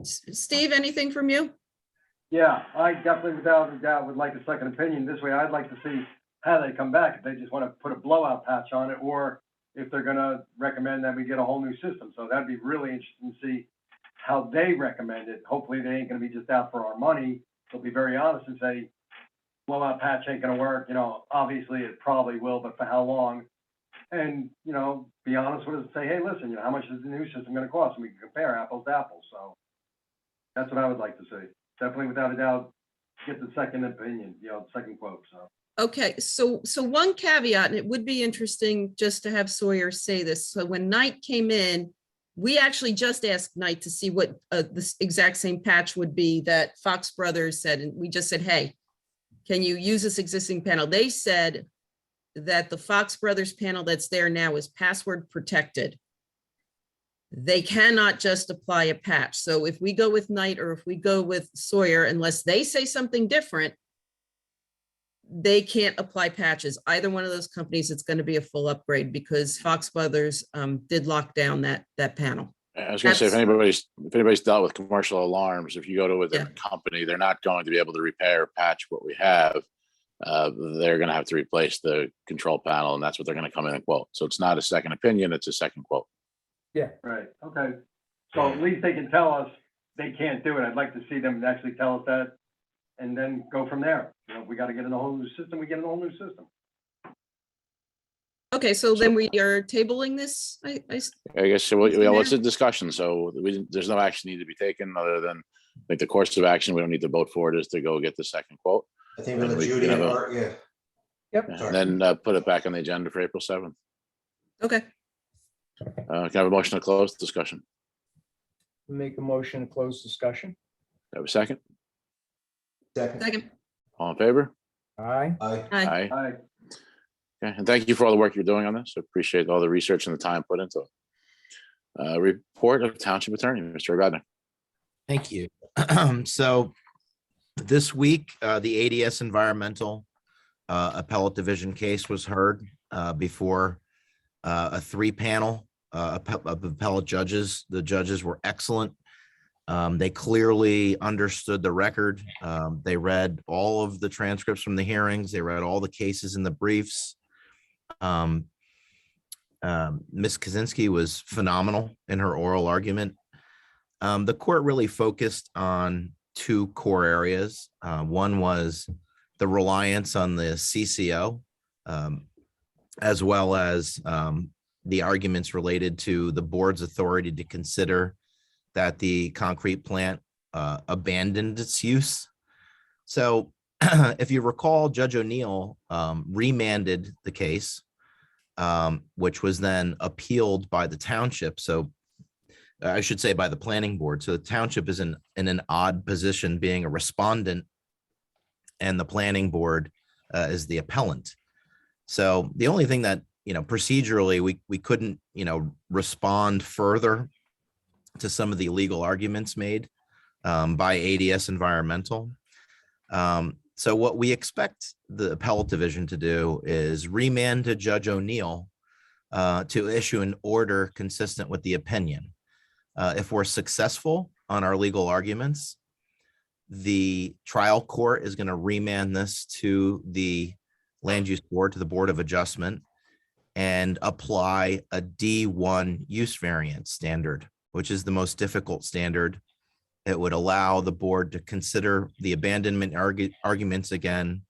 Steve, anything from you? Yeah, I definitely without a doubt would like a second opinion. This way, I'd like to see how they come back, if they just want to put a blowout patch on it, or if they're gonna recommend that we get a whole new system. So that'd be really interesting to see how they recommend it. Hopefully, they ain't gonna be just out for our money. They'll be very honest and say, blowout patch ain't gonna work. Obviously it probably will, but for how long? And, be honest with us and say, hey, listen, how much is the new system gonna cost? And we can compare apples to apples. So that's what I would like to see. Definitely, without a doubt, get the second opinion, second quote, so. Okay, so one caveat, and it would be interesting just to have Sawyer say this. So when Knight came in, we actually just asked Knight to see what the exact same patch would be that Fox Brothers said, and we just said, hey, can you use this existing panel? They said that the Fox Brothers panel that's there now is password protected. They cannot just apply a patch. So if we go with Knight or if we go with Sawyer, unless they say something different, they can't apply patches. Either one of those companies, it's going to be a full upgrade because Fox Brothers did lock down that panel. I was gonna say, if anybody's dealt with commercial alarms, if you go to a different company, they're not going to be able to repair or patch what we have. They're gonna have to replace the control panel, and that's what they're gonna come in and quote. So it's not a second opinion, it's a second quote. Yeah. Right, okay. So at least they can tell us they can't do it. I'd like to see them actually tell us that and then go from there. If we got to get in a whole new system, we get in a whole new system. Okay, so then we are tabling this. I I guess it's a discussion, so there's no action need to be taken other than like the course of action. We don't need to vote for it, is to go get the second quote. I think And with we Judy can and have a- Art, yeah. Yep. And Sorry. then put it back on the agenda for April 7th. Okay, Can I have a motion to close discussion? Make a motion to close discussion. Have a second? second. All in favor? Aye. Aye. Aye. All right. Okay, and thank you for all the work you're doing on this. I appreciate all the research and the time put into it. Report of Township Attorney, Mr. Radner. Thank you. So this week, the ADS Environmental Appellate Division case was heard before a three-panel of appellate judges. The judges were excellent. They clearly understood the record. They read all of the transcripts from the hearings. They read all the cases in the briefs. Ms. Kaczynski was phenomenal in her oral argument. The court really focused on two core areas. One was the reliance on the CCO, as well as the arguments related to the board's authority to consider that the concrete plant abandoned its use. So if you recall, Judge O'Neill remanded the case, which was then appealed by the township. So I should say by the planning board. So the township is in an odd position, being a respondent, and the planning board is the appellant. So the only thing that, procedurally, we couldn't, respond further to some of the legal arguments made by ADS Environmental. So what we expect the appellate division to do is remand to Judge O'Neill to issue an order consistent with the opinion. If we're successful on our legal arguments, the trial court is going to remand this to the land use board, to the Board of Adjustment, and apply a D1 use variance standard, which is the most difficult standard. It would allow the board to consider the abandonment arguments again.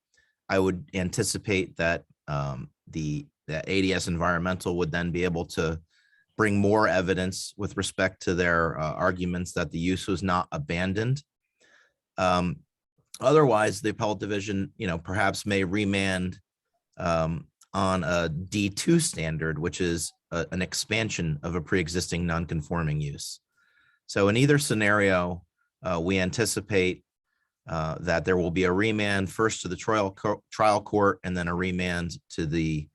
I would anticipate that the ADS Environmental would then be able to bring more evidence with respect to their arguments that the use was not abandoned. Otherwise, the appellate division, perhaps may remand on a D2 standard, which is an expansion of a pre-existing non-conforming use. So in either scenario, we anticipate that there will be a remand first to the trial court and then a remand to the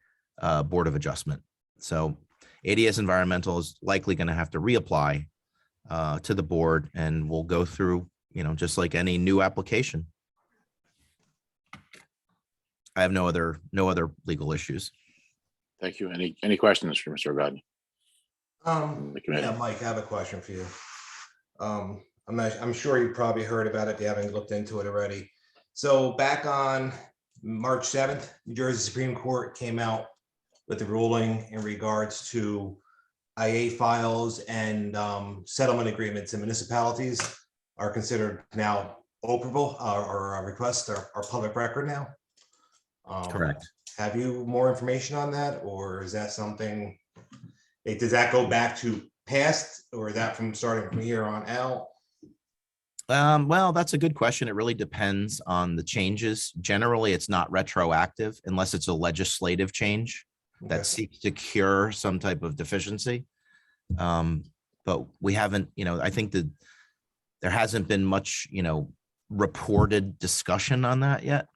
Board of Adjustment. So ADS Environmental is likely going to have to reapply to the board, and we'll go through, just like any new application. I have no other legal issues. Thank you. Any questions for Mr. O'Godney? Yeah, Mike, I have a question for you. I'm sure you probably heard about it if you haven't looked into it already. So back on March 7th, New Jersey Supreme Court came out with the ruling in regards to IA files and settlement agreements in municipalities are considered now operable, or requests are public record now. Correct. Have you more information on that, or is that something, does that go back to past, or is that from starting from here on out? Well, that's a good question. It really depends on the changes. Generally, it's not retroactive unless it's a legislative change that seeks to cure some type of deficiency. But we haven't, I think that there hasn't been much, reported discussion on that yet.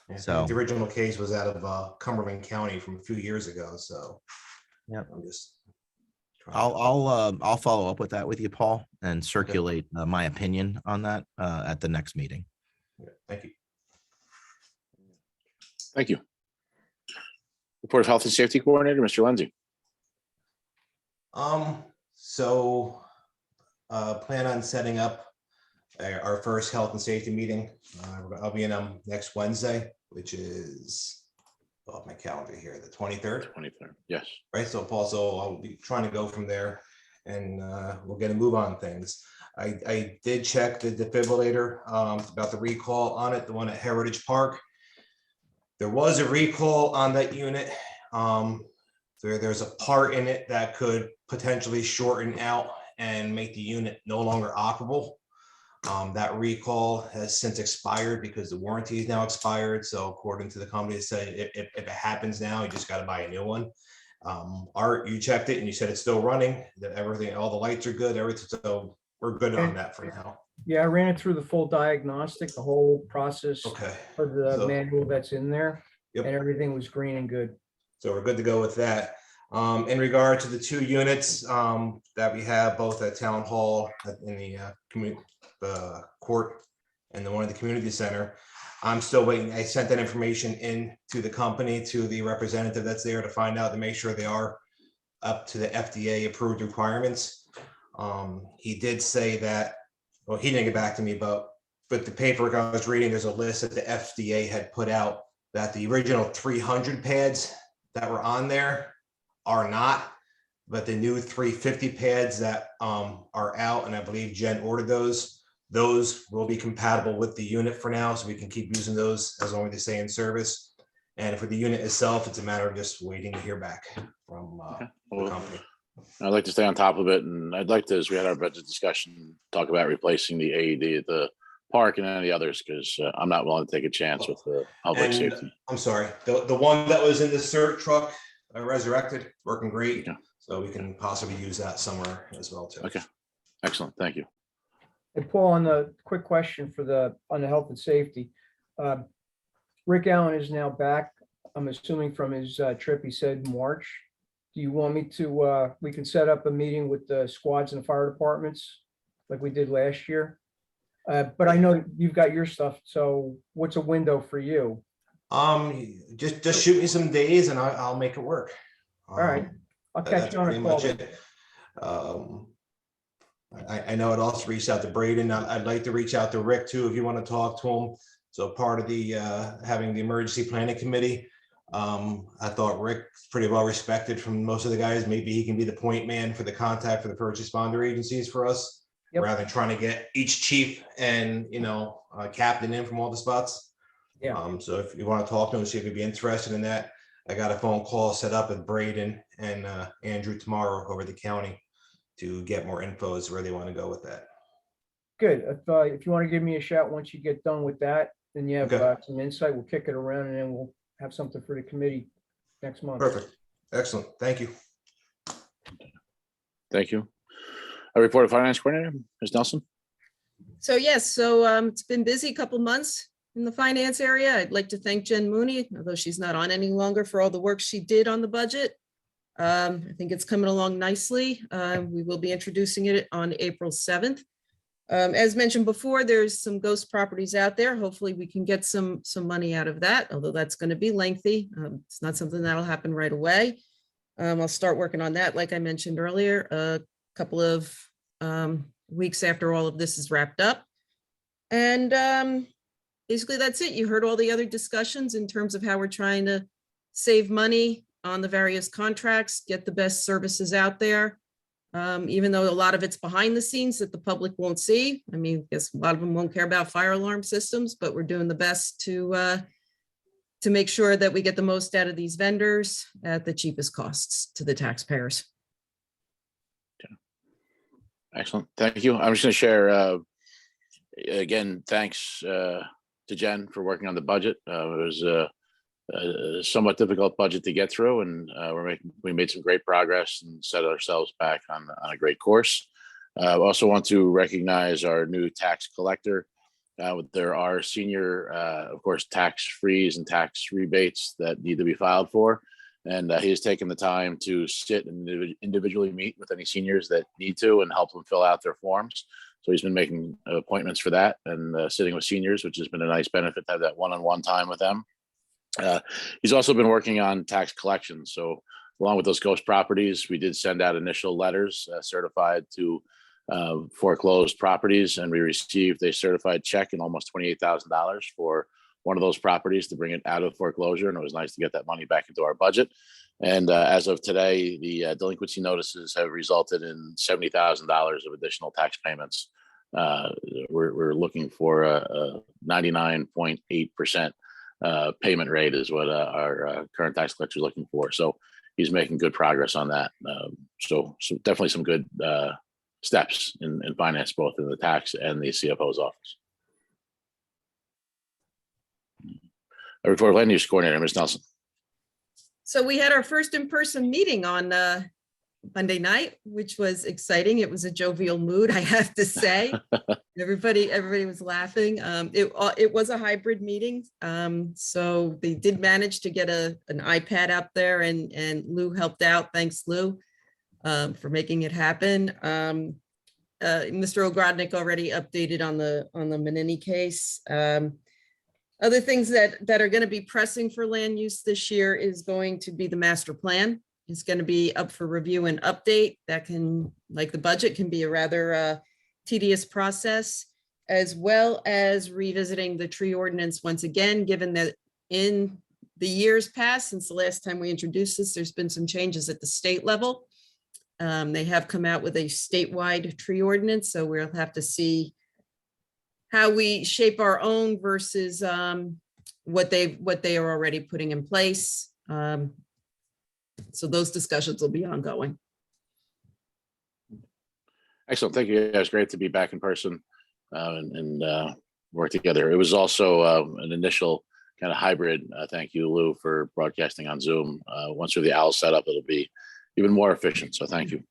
Yeah, So the original case was out of Cumberland County from a few years ago. So yeah, I'm just. I'll follow up with that with you, Paul, and circulate my opinion on that at the next meeting. Yeah, thank you. Thank you. Report of Health and Safety Coordinator, Mr. Lindsay. So plan on setting up our first health and safety meeting. I'll be in next Wednesday, which is off my calendar here, the 23rd. 23rd, yes. Right, so Paul, so I'll be trying to go from there, and we'll get a move on things. I did check the defibrillator about the recall on it, the one at Heritage Park. There was a recall on that unit. There's a part in it that could potentially shorten out and make the unit no longer operable. That recall has since expired because the warranty is now expired. So according to the company, it said if it happens now, you just got to buy a new one. Art, you checked it and you said it's still running, that everything, all the lights are good, everything. So we're good on that for now. Yeah, I ran it through the full diagnostic, the whole process Okay. for the So- manual that's in there, Yep. and everything was green and good. So we're good to go with that. In regard to the two units that we have, both at Town Hall in the court and the one at the community center, I'm still waiting. I sent that information in to the company, to the representative that's there, to find out, to make sure they are up to the FDA approved requirements. He did say that, well, he didn't get back to me, but the paperwork I was reading, there's a list that the FDA had put out that the original 300 pads that were on there are not, but the new 350 pads that are out, and I believe Jen ordered those will be compatible with the unit for now, so we can keep using those as long as they stay in service. And for the unit itself, it's a matter of just waiting to hear back from the company. I'd like to stay on top of it, and I'd like to, as we had our budget discussion, talk about replacing the AED at the park and any others, because I'm not willing to take a chance with the public And safety. I'm sorry, the one that was in the CERT truck, resurrected, working great. Yeah. So we can possibly use that somewhere as well too. Okay, excellent, thank you. And Paul, on the quick question on the health and safety, Rick Allen is now back. I'm assuming from his trip, he said March. Do you want me to, we can set up a meeting with the squads and the fire departments like we did last year? But I know you've got your stuff, so what's a window for you? Just shoot me some days and I'll make it work. All right, I'll catch That's you on pretty a call. much it. I know I'd also reached out to Braden. I'd like to reach out to Rick too, if you want to talk to him. So part of the having the emergency planning committee, I thought Rick's pretty well respected from most of the guys. Maybe he can be the point man for the contact for the first responder agencies for us, Yep. rather than trying to get each chief and captain in from all the spots. Yeah. So if you want to talk to him, see if he'd be interested in that. I got a phone call set up with Braden and Andrew tomorrow over the county to get more info as to where they want to go with that. Good. If you want to give me a shout once you get done with that, then you have Okay. some insight. We'll kick it around and then we'll have something for the committee next month. Perfect. Excellent. Thank you. Thank you. A report of Finance Coordinator, Ms. Nelson. So yes, it's been busy couple months in the finance area. I'd like to thank Jen Mooney, although she's not on any longer, for all the work she did on the budget. I think it's coming along nicely. We will be introducing it on April 7th. As mentioned before, there's some ghost properties out there. Hopefully we can get some money out of that, although that's going to be lengthy. It's not something that'll happen right away. I'll start working on that, like I mentioned earlier, a couple of weeks after all of this is wrapped up. And basically that's it. You heard all the other discussions in terms of how we're trying to save money on the various contracts, get the best services out there. Even though a lot of it's behind the scenes that the public won't see. I mean, I guess a lot of them won't care about fire alarm systems, but we're doing the best to make sure that we get the most out of these vendors at the cheapest costs to the taxpayers. Excellent. Thank you. I'm just going to share, again, thanks to Jen for working on the budget. It was a somewhat difficult budget to get through, and we made some great progress and set ourselves back on a great course. I also want to recognize our new tax collector. There are senior, of course, tax frees and tax rebates that need to be filed for. And he has taken the time to sit and individually meet with any seniors that need to and help them fill out their forms. So he's been making appointments for that and sitting with seniors, which has been a nice benefit to have that one-on-one time with them. He's also been working on tax collections. So along with those ghost properties, we did send out initial letters certified to foreclosed properties, and we received a certified check in almost $28,000 for one of those properties to bring it out of foreclosure. And it was nice to get that money back into our budget. And as of today, the delinquency notices have resulted in $70,000 of additional tax payments. We're looking for a 99.8% payment rate is what our current tax collector is looking for. So he's making good progress on that. So definitely some good steps in finance, both in the tax and the CFO's office. A report of Land Use Coordinator, Ms. Nelson. So we had our first in-person meeting on Monday night, which was exciting. It was a jovial mood, I have to say. Everybody was laughing. It was a hybrid meeting. So they did manage to get an iPad out there, and Lou helped out. Thanks, Lou, for making it happen. Mr. Ogrodnik already updated on the Menini case. Other things that are going to be pressing for land use this year is going to be the master plan. It's going to be up for review and update. That can, like the budget, can be a rather tedious process, as well as revisiting the tree ordinance once again, given that in the years past, since the last time we introduced this, there's been some changes at the state level. They have come out with a statewide tree ordinance, so we'll have to see how we shape our own versus what they are already putting in place. So those discussions will be ongoing. Excellent. Thank you. It's great to be back in person and work together. It was also an initial kind of hybrid. Thank you, Lou, for broadcasting on Zoom. Once we're the OWL setup, it'll be even more efficient. So thank you.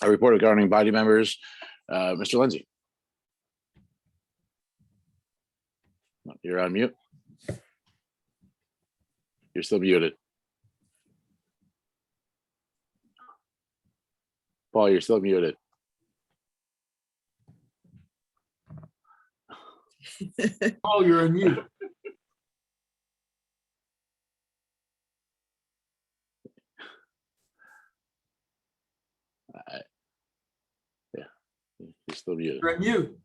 A report regarding body members, Mr. Lindsay. You're on mute. You're still muted. Paul, you're still muted. Oh, you're on mute. Yeah, you're still muted. You're on mute.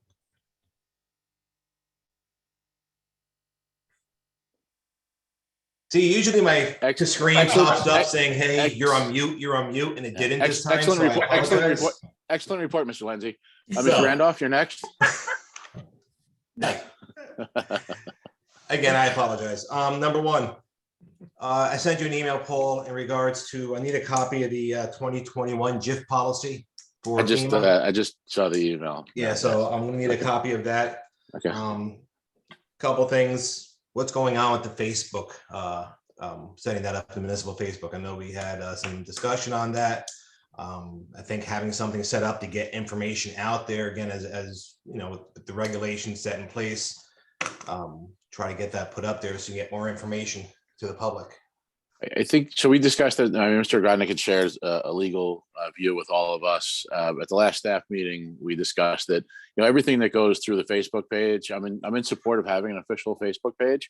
See, usually my screen Excellent. pops up saying, "Hey, you're on mute," and it didn't this time. Excellent So I report. apologize. Excellent report, Mr. Lindsay. So- Mr. Randolph, you're next. Again, I apologize. Number one, I sent you an email, Paul, in regards to, I need a copy of the 2021 GIF policy for FEMA. I just saw the email. Yeah, so I'm gonna need a Okay. copy of that. Okay. Couple things, what's going on with the Facebook, setting that up, the municipal Facebook. I know we had some discussion on that. I think having something set up to get information out there, again, as you know, with the regulations set in place, try to get that put up there so you get more information to the public. I think, so we discussed that, Mr. Grodnick had shared a legal view with all of us. At the last staff meeting, we discussed that, everything that goes through the Facebook page, I'm in support of having an official Facebook page.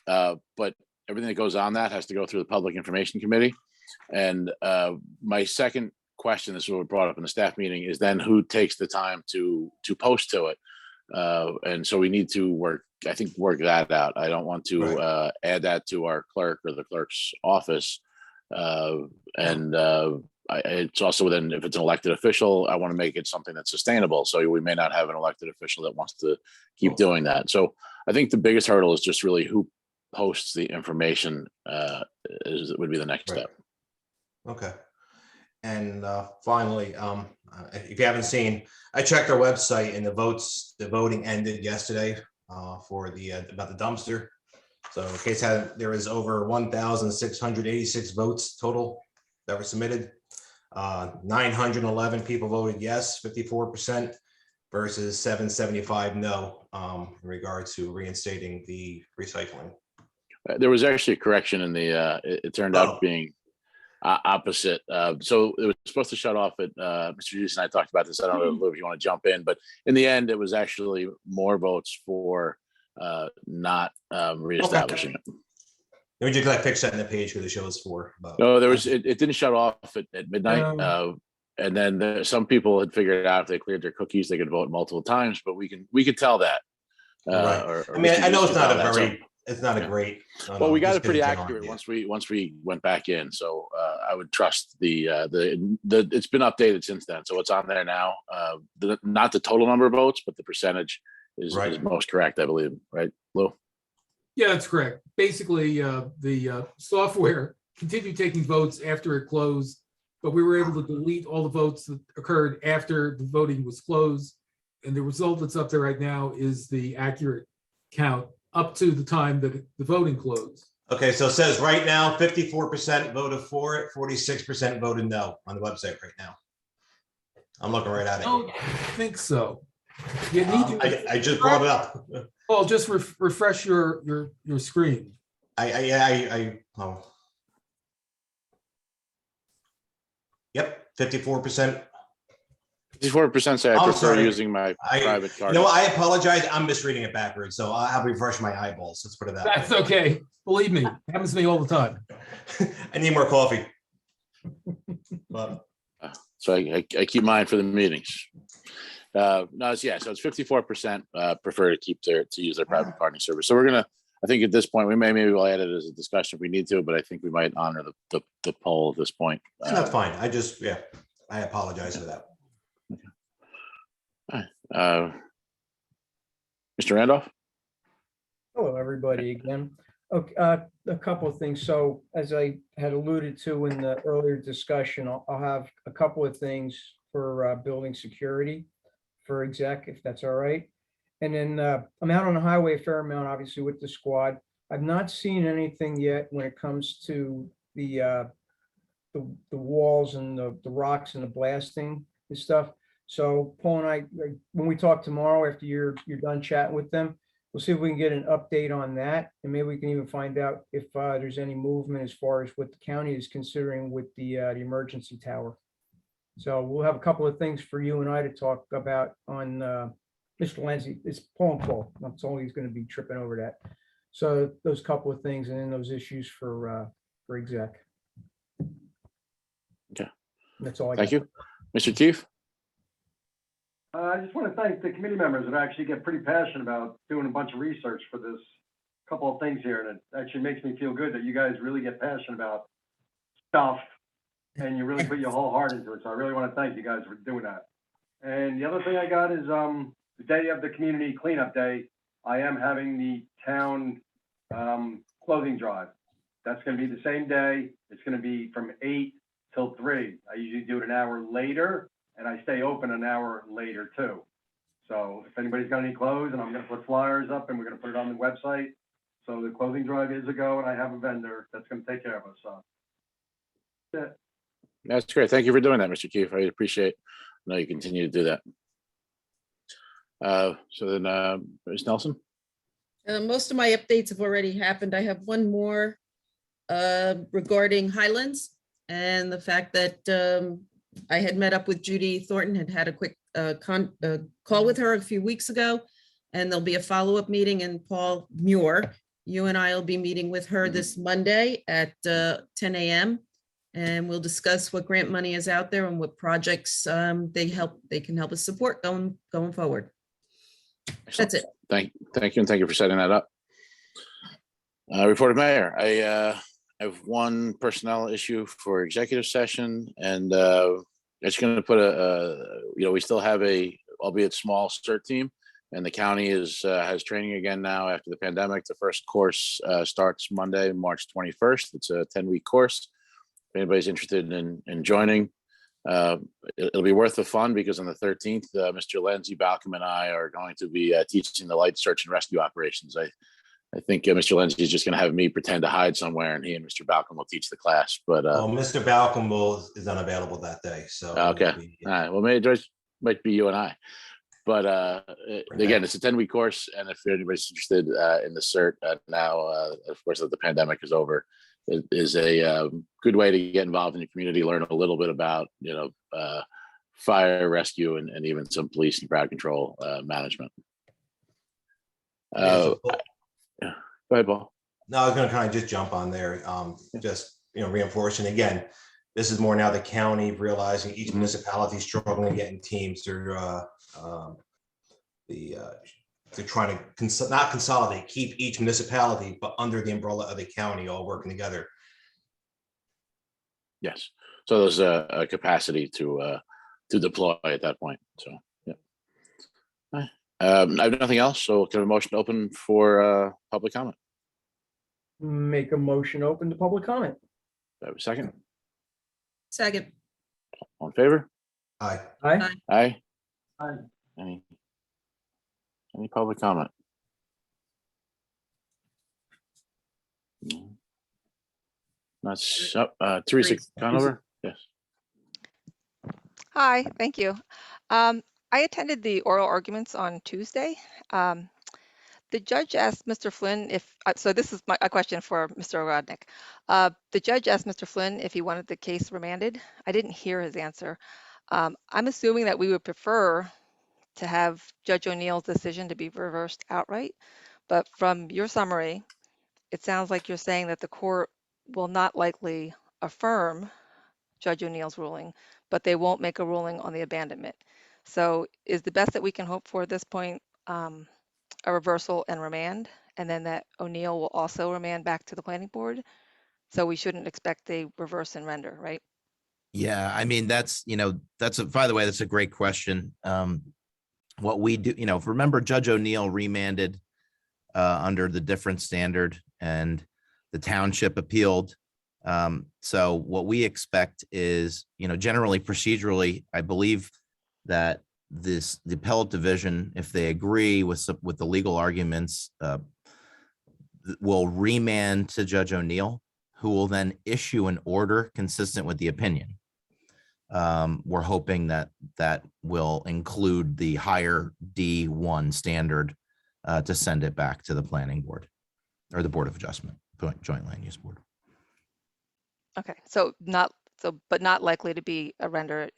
But everything that goes on that has to go through the Public Information Committee. And my second question, this is what we brought up in the staff meeting, is then who takes the time to post to it? And so we need to work that out. I don't want to add that to our clerk or the clerk's office. It's also then, if it's an elected official, I want to make it something that's sustainable. So we may not have an elected official that wants to keep doing that. So I think the biggest hurdle is just really who posts the information would be the next step. Okay. And finally, if you haven't seen, I checked our website and the voting ended yesterday for the about the dumpster. So in case there is over 1,686 votes total that were submitted. 911 people voted yes, 54% versus 775 no, in regards to reinstating the recycling. There was actually a correction in the, it turned out being opposite. So it was supposed to shut off at, Mr. Hughes and I talked about this. I don't know, Lou, if you want to jump in, but in the end, it was actually more votes for not reestablishing it. Let me just like fix that in the page because it shows four. No, there was, it didn't shut off at midnight. And then some people had figured out if they cleared their cookies, they could vote multiple times, but we could tell that. Right. I mean, I know it's not a very, it's not a great. Well, we got it pretty accurate once we went back in. So I would trust the it's been updated since then. So it's on there now. Not the total number of votes, but the percentage is most correct, I believe. Right, Lou? Yeah, that's correct. Basically, the software continued taking votes after it closed, but we were able to delete all the votes that occurred after the voting was closed. And the result that's up there right now is the accurate count up to the time that the voting closed. Okay, so it says right now, 54% voted for it, 46% voted no on the website right now. I'm looking right at it. I don't think so. You need to, I just brought it up. Well, just refresh your screen. Oh. Yep, 54%. 54% say I prefer using my private card. You know, I apologize. I'm misreading it backwards, so I'll refresh my eyeballs. Let's put it that way. That's okay. Believe me, happens to me all the time. I need more coffee. But So I keep mine for the meetings. No, so it's 54% prefer to use their private carding service. So we're gonna, I think at this point, maybe we'll add it as a discussion if we need to, but I think we might honor the poll at this point. and that's fine. I apologize for that. Mr. Randolph? Hello, everybody again. Okay, a couple of things. So as I had alluded to in the earlier discussion, I'll have a couple of things for building security for exec, if that's all right. And then I'm out on the highway a fair amount, obviously with the squad. I've not seen anything yet when it comes to the walls and the rocks and the blasting and stuff. So Paul and I, when we talk tomorrow after you're done chatting with them, we'll see if we can get an update on that. And maybe we can even find out if there's any movement as far as what the county is considering with the emergency tower. So we'll have a couple of things for you and I to talk about on Mr. Lindsay. It's Paul and Paul. That's all he's going to be tripping over that. So those couple of things and then those issues for exec. Okay. That's all I got. Thank you. Mr. Chief? I just want to thank the committee members that actually get pretty passionate about doing a bunch of research for this couple of things here. And it actually makes me feel good that you guys really get passionate about stuff and you really put your whole heart into it. So I really want to thank you guys for doing that. And the other thing I got is the day of the community cleanup day, I am having the town clothing drive. that's gonna be the same day. It's gonna be from 8 till 3. I usually do it an hour later, and I stay open an hour later too. So if anybody's got any clothes, and I'm gonna put flyers up, and we're gonna put it on the website. So the clothing drive is a go, and I have a vendor that's gonna take care of us, so. That's it. That's great. Thank you for doing that, Mr. Keefe. I appreciate, I know you continue to do that. So then, Ms. Nelson? Most of my updates have already happened. I have one more regarding Highlands and the fact that I had met up with Judy Thornton, had a quick call with her a few weeks ago, and there'll be a follow-up meeting. And Paul Muir, you and I will be meeting with her this Monday at 10 a.m. And we'll discuss what grant money is out there and what projects they can help us support going forward. That's it. Thank you, and thank you for setting that up. Report of mayor. I have one personnel issue for executive session, and it's going to put we still have a, albeit small, CERT team, and the county has training again now after the pandemic. The first course starts Monday, March 21st. It's a 10-week course. If anybody's interested in joining, it'll be worth the fun, because on the 13th, Mr. Lindsay Balcom and I are going to be teaching the light search and rescue operations. I think Mr. Lindsay is just going to have me pretend to hide somewhere, and he and Mr. Balcom will teach the class. But Mr. Balcom is unavailable that day, so. okay, all right. Well, maybe it might be you and I. But again, it's a 10-week course, and if anybody's interested in the CERT now, of course, that the pandemic is over, it is a good way to get involved in the community, learn a little bit about fire, rescue, and even some police and crowd control management. Go ahead, Paul. No, I was gonna kind of just jump on there, just, reinforcing again, this is more now the county realizing each municipality struggling getting teams. They're trying to not consolidate, keep each municipality, but under the umbrella of the county, all working together. Yes. So there's a capacity to deploy at that point. So yeah. All right. I have nothing else. So can I have a motion open for public comment? Make a motion open to public comment. Do I have a second? Second. All in favor? Aye. Aye. Aye. Aye. Any public comment? That's Teresa Conover. Yes. Hi, thank you. I attended the oral arguments on Tuesday. The judge asked Mr. Flynn if, so this is a question for Mr. Orodnik. The judge asked Mr. Flynn if he wanted the case remanded. I didn't hear his answer. I'm assuming that we would prefer to have Judge O'Neill's decision to be reversed outright, but from your summary, it sounds like you're saying that the court will not likely affirm Judge O'Neill's ruling, but they won't make a ruling on the abandonment. So is the best that we can hope for at this point a reversal and remand, and then that O'Neill will also remand back to the planning board? So we shouldn't expect a reverse and render, right? Yeah, I mean, by the way, that's a great question. What we do, remember Judge O'Neill remanded under the different standard, and the township appealed. So what we expect is, generally procedurally, I believe that the appellate division, if they agree with the legal arguments, will remand to Judge O'Neill, who will then issue an order consistent with the opinion. We're hoping that will include the higher D1 standard to send it back to the planning board or the Board of Adjustment, Joint Land Use Board. Okay, but not likely to be a render.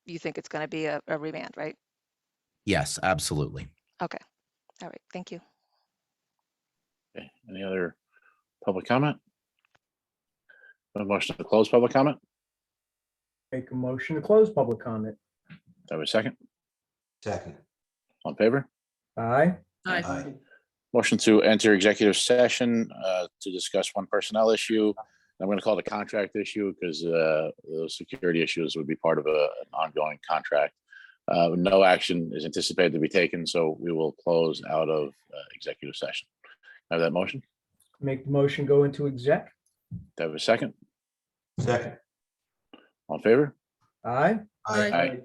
You think it's going to be a remand, right? Yes, absolutely. Okay, all right, thank you. Okay. Any other public comment? A motion to close public comment? Make a motion to close public comment. Do I have a second? Second. All in favor? Aye. Aye. Motion to enter executive session to discuss one personnel issue. I'm going to call it a contract issue because those security issues would be part of an ongoing contract. No action is anticipated to be taken, so we will close out of executive session. Have that motion? Make the motion go into exec. Do I have a second? Second. All in favor? Aye. Aye. Aye.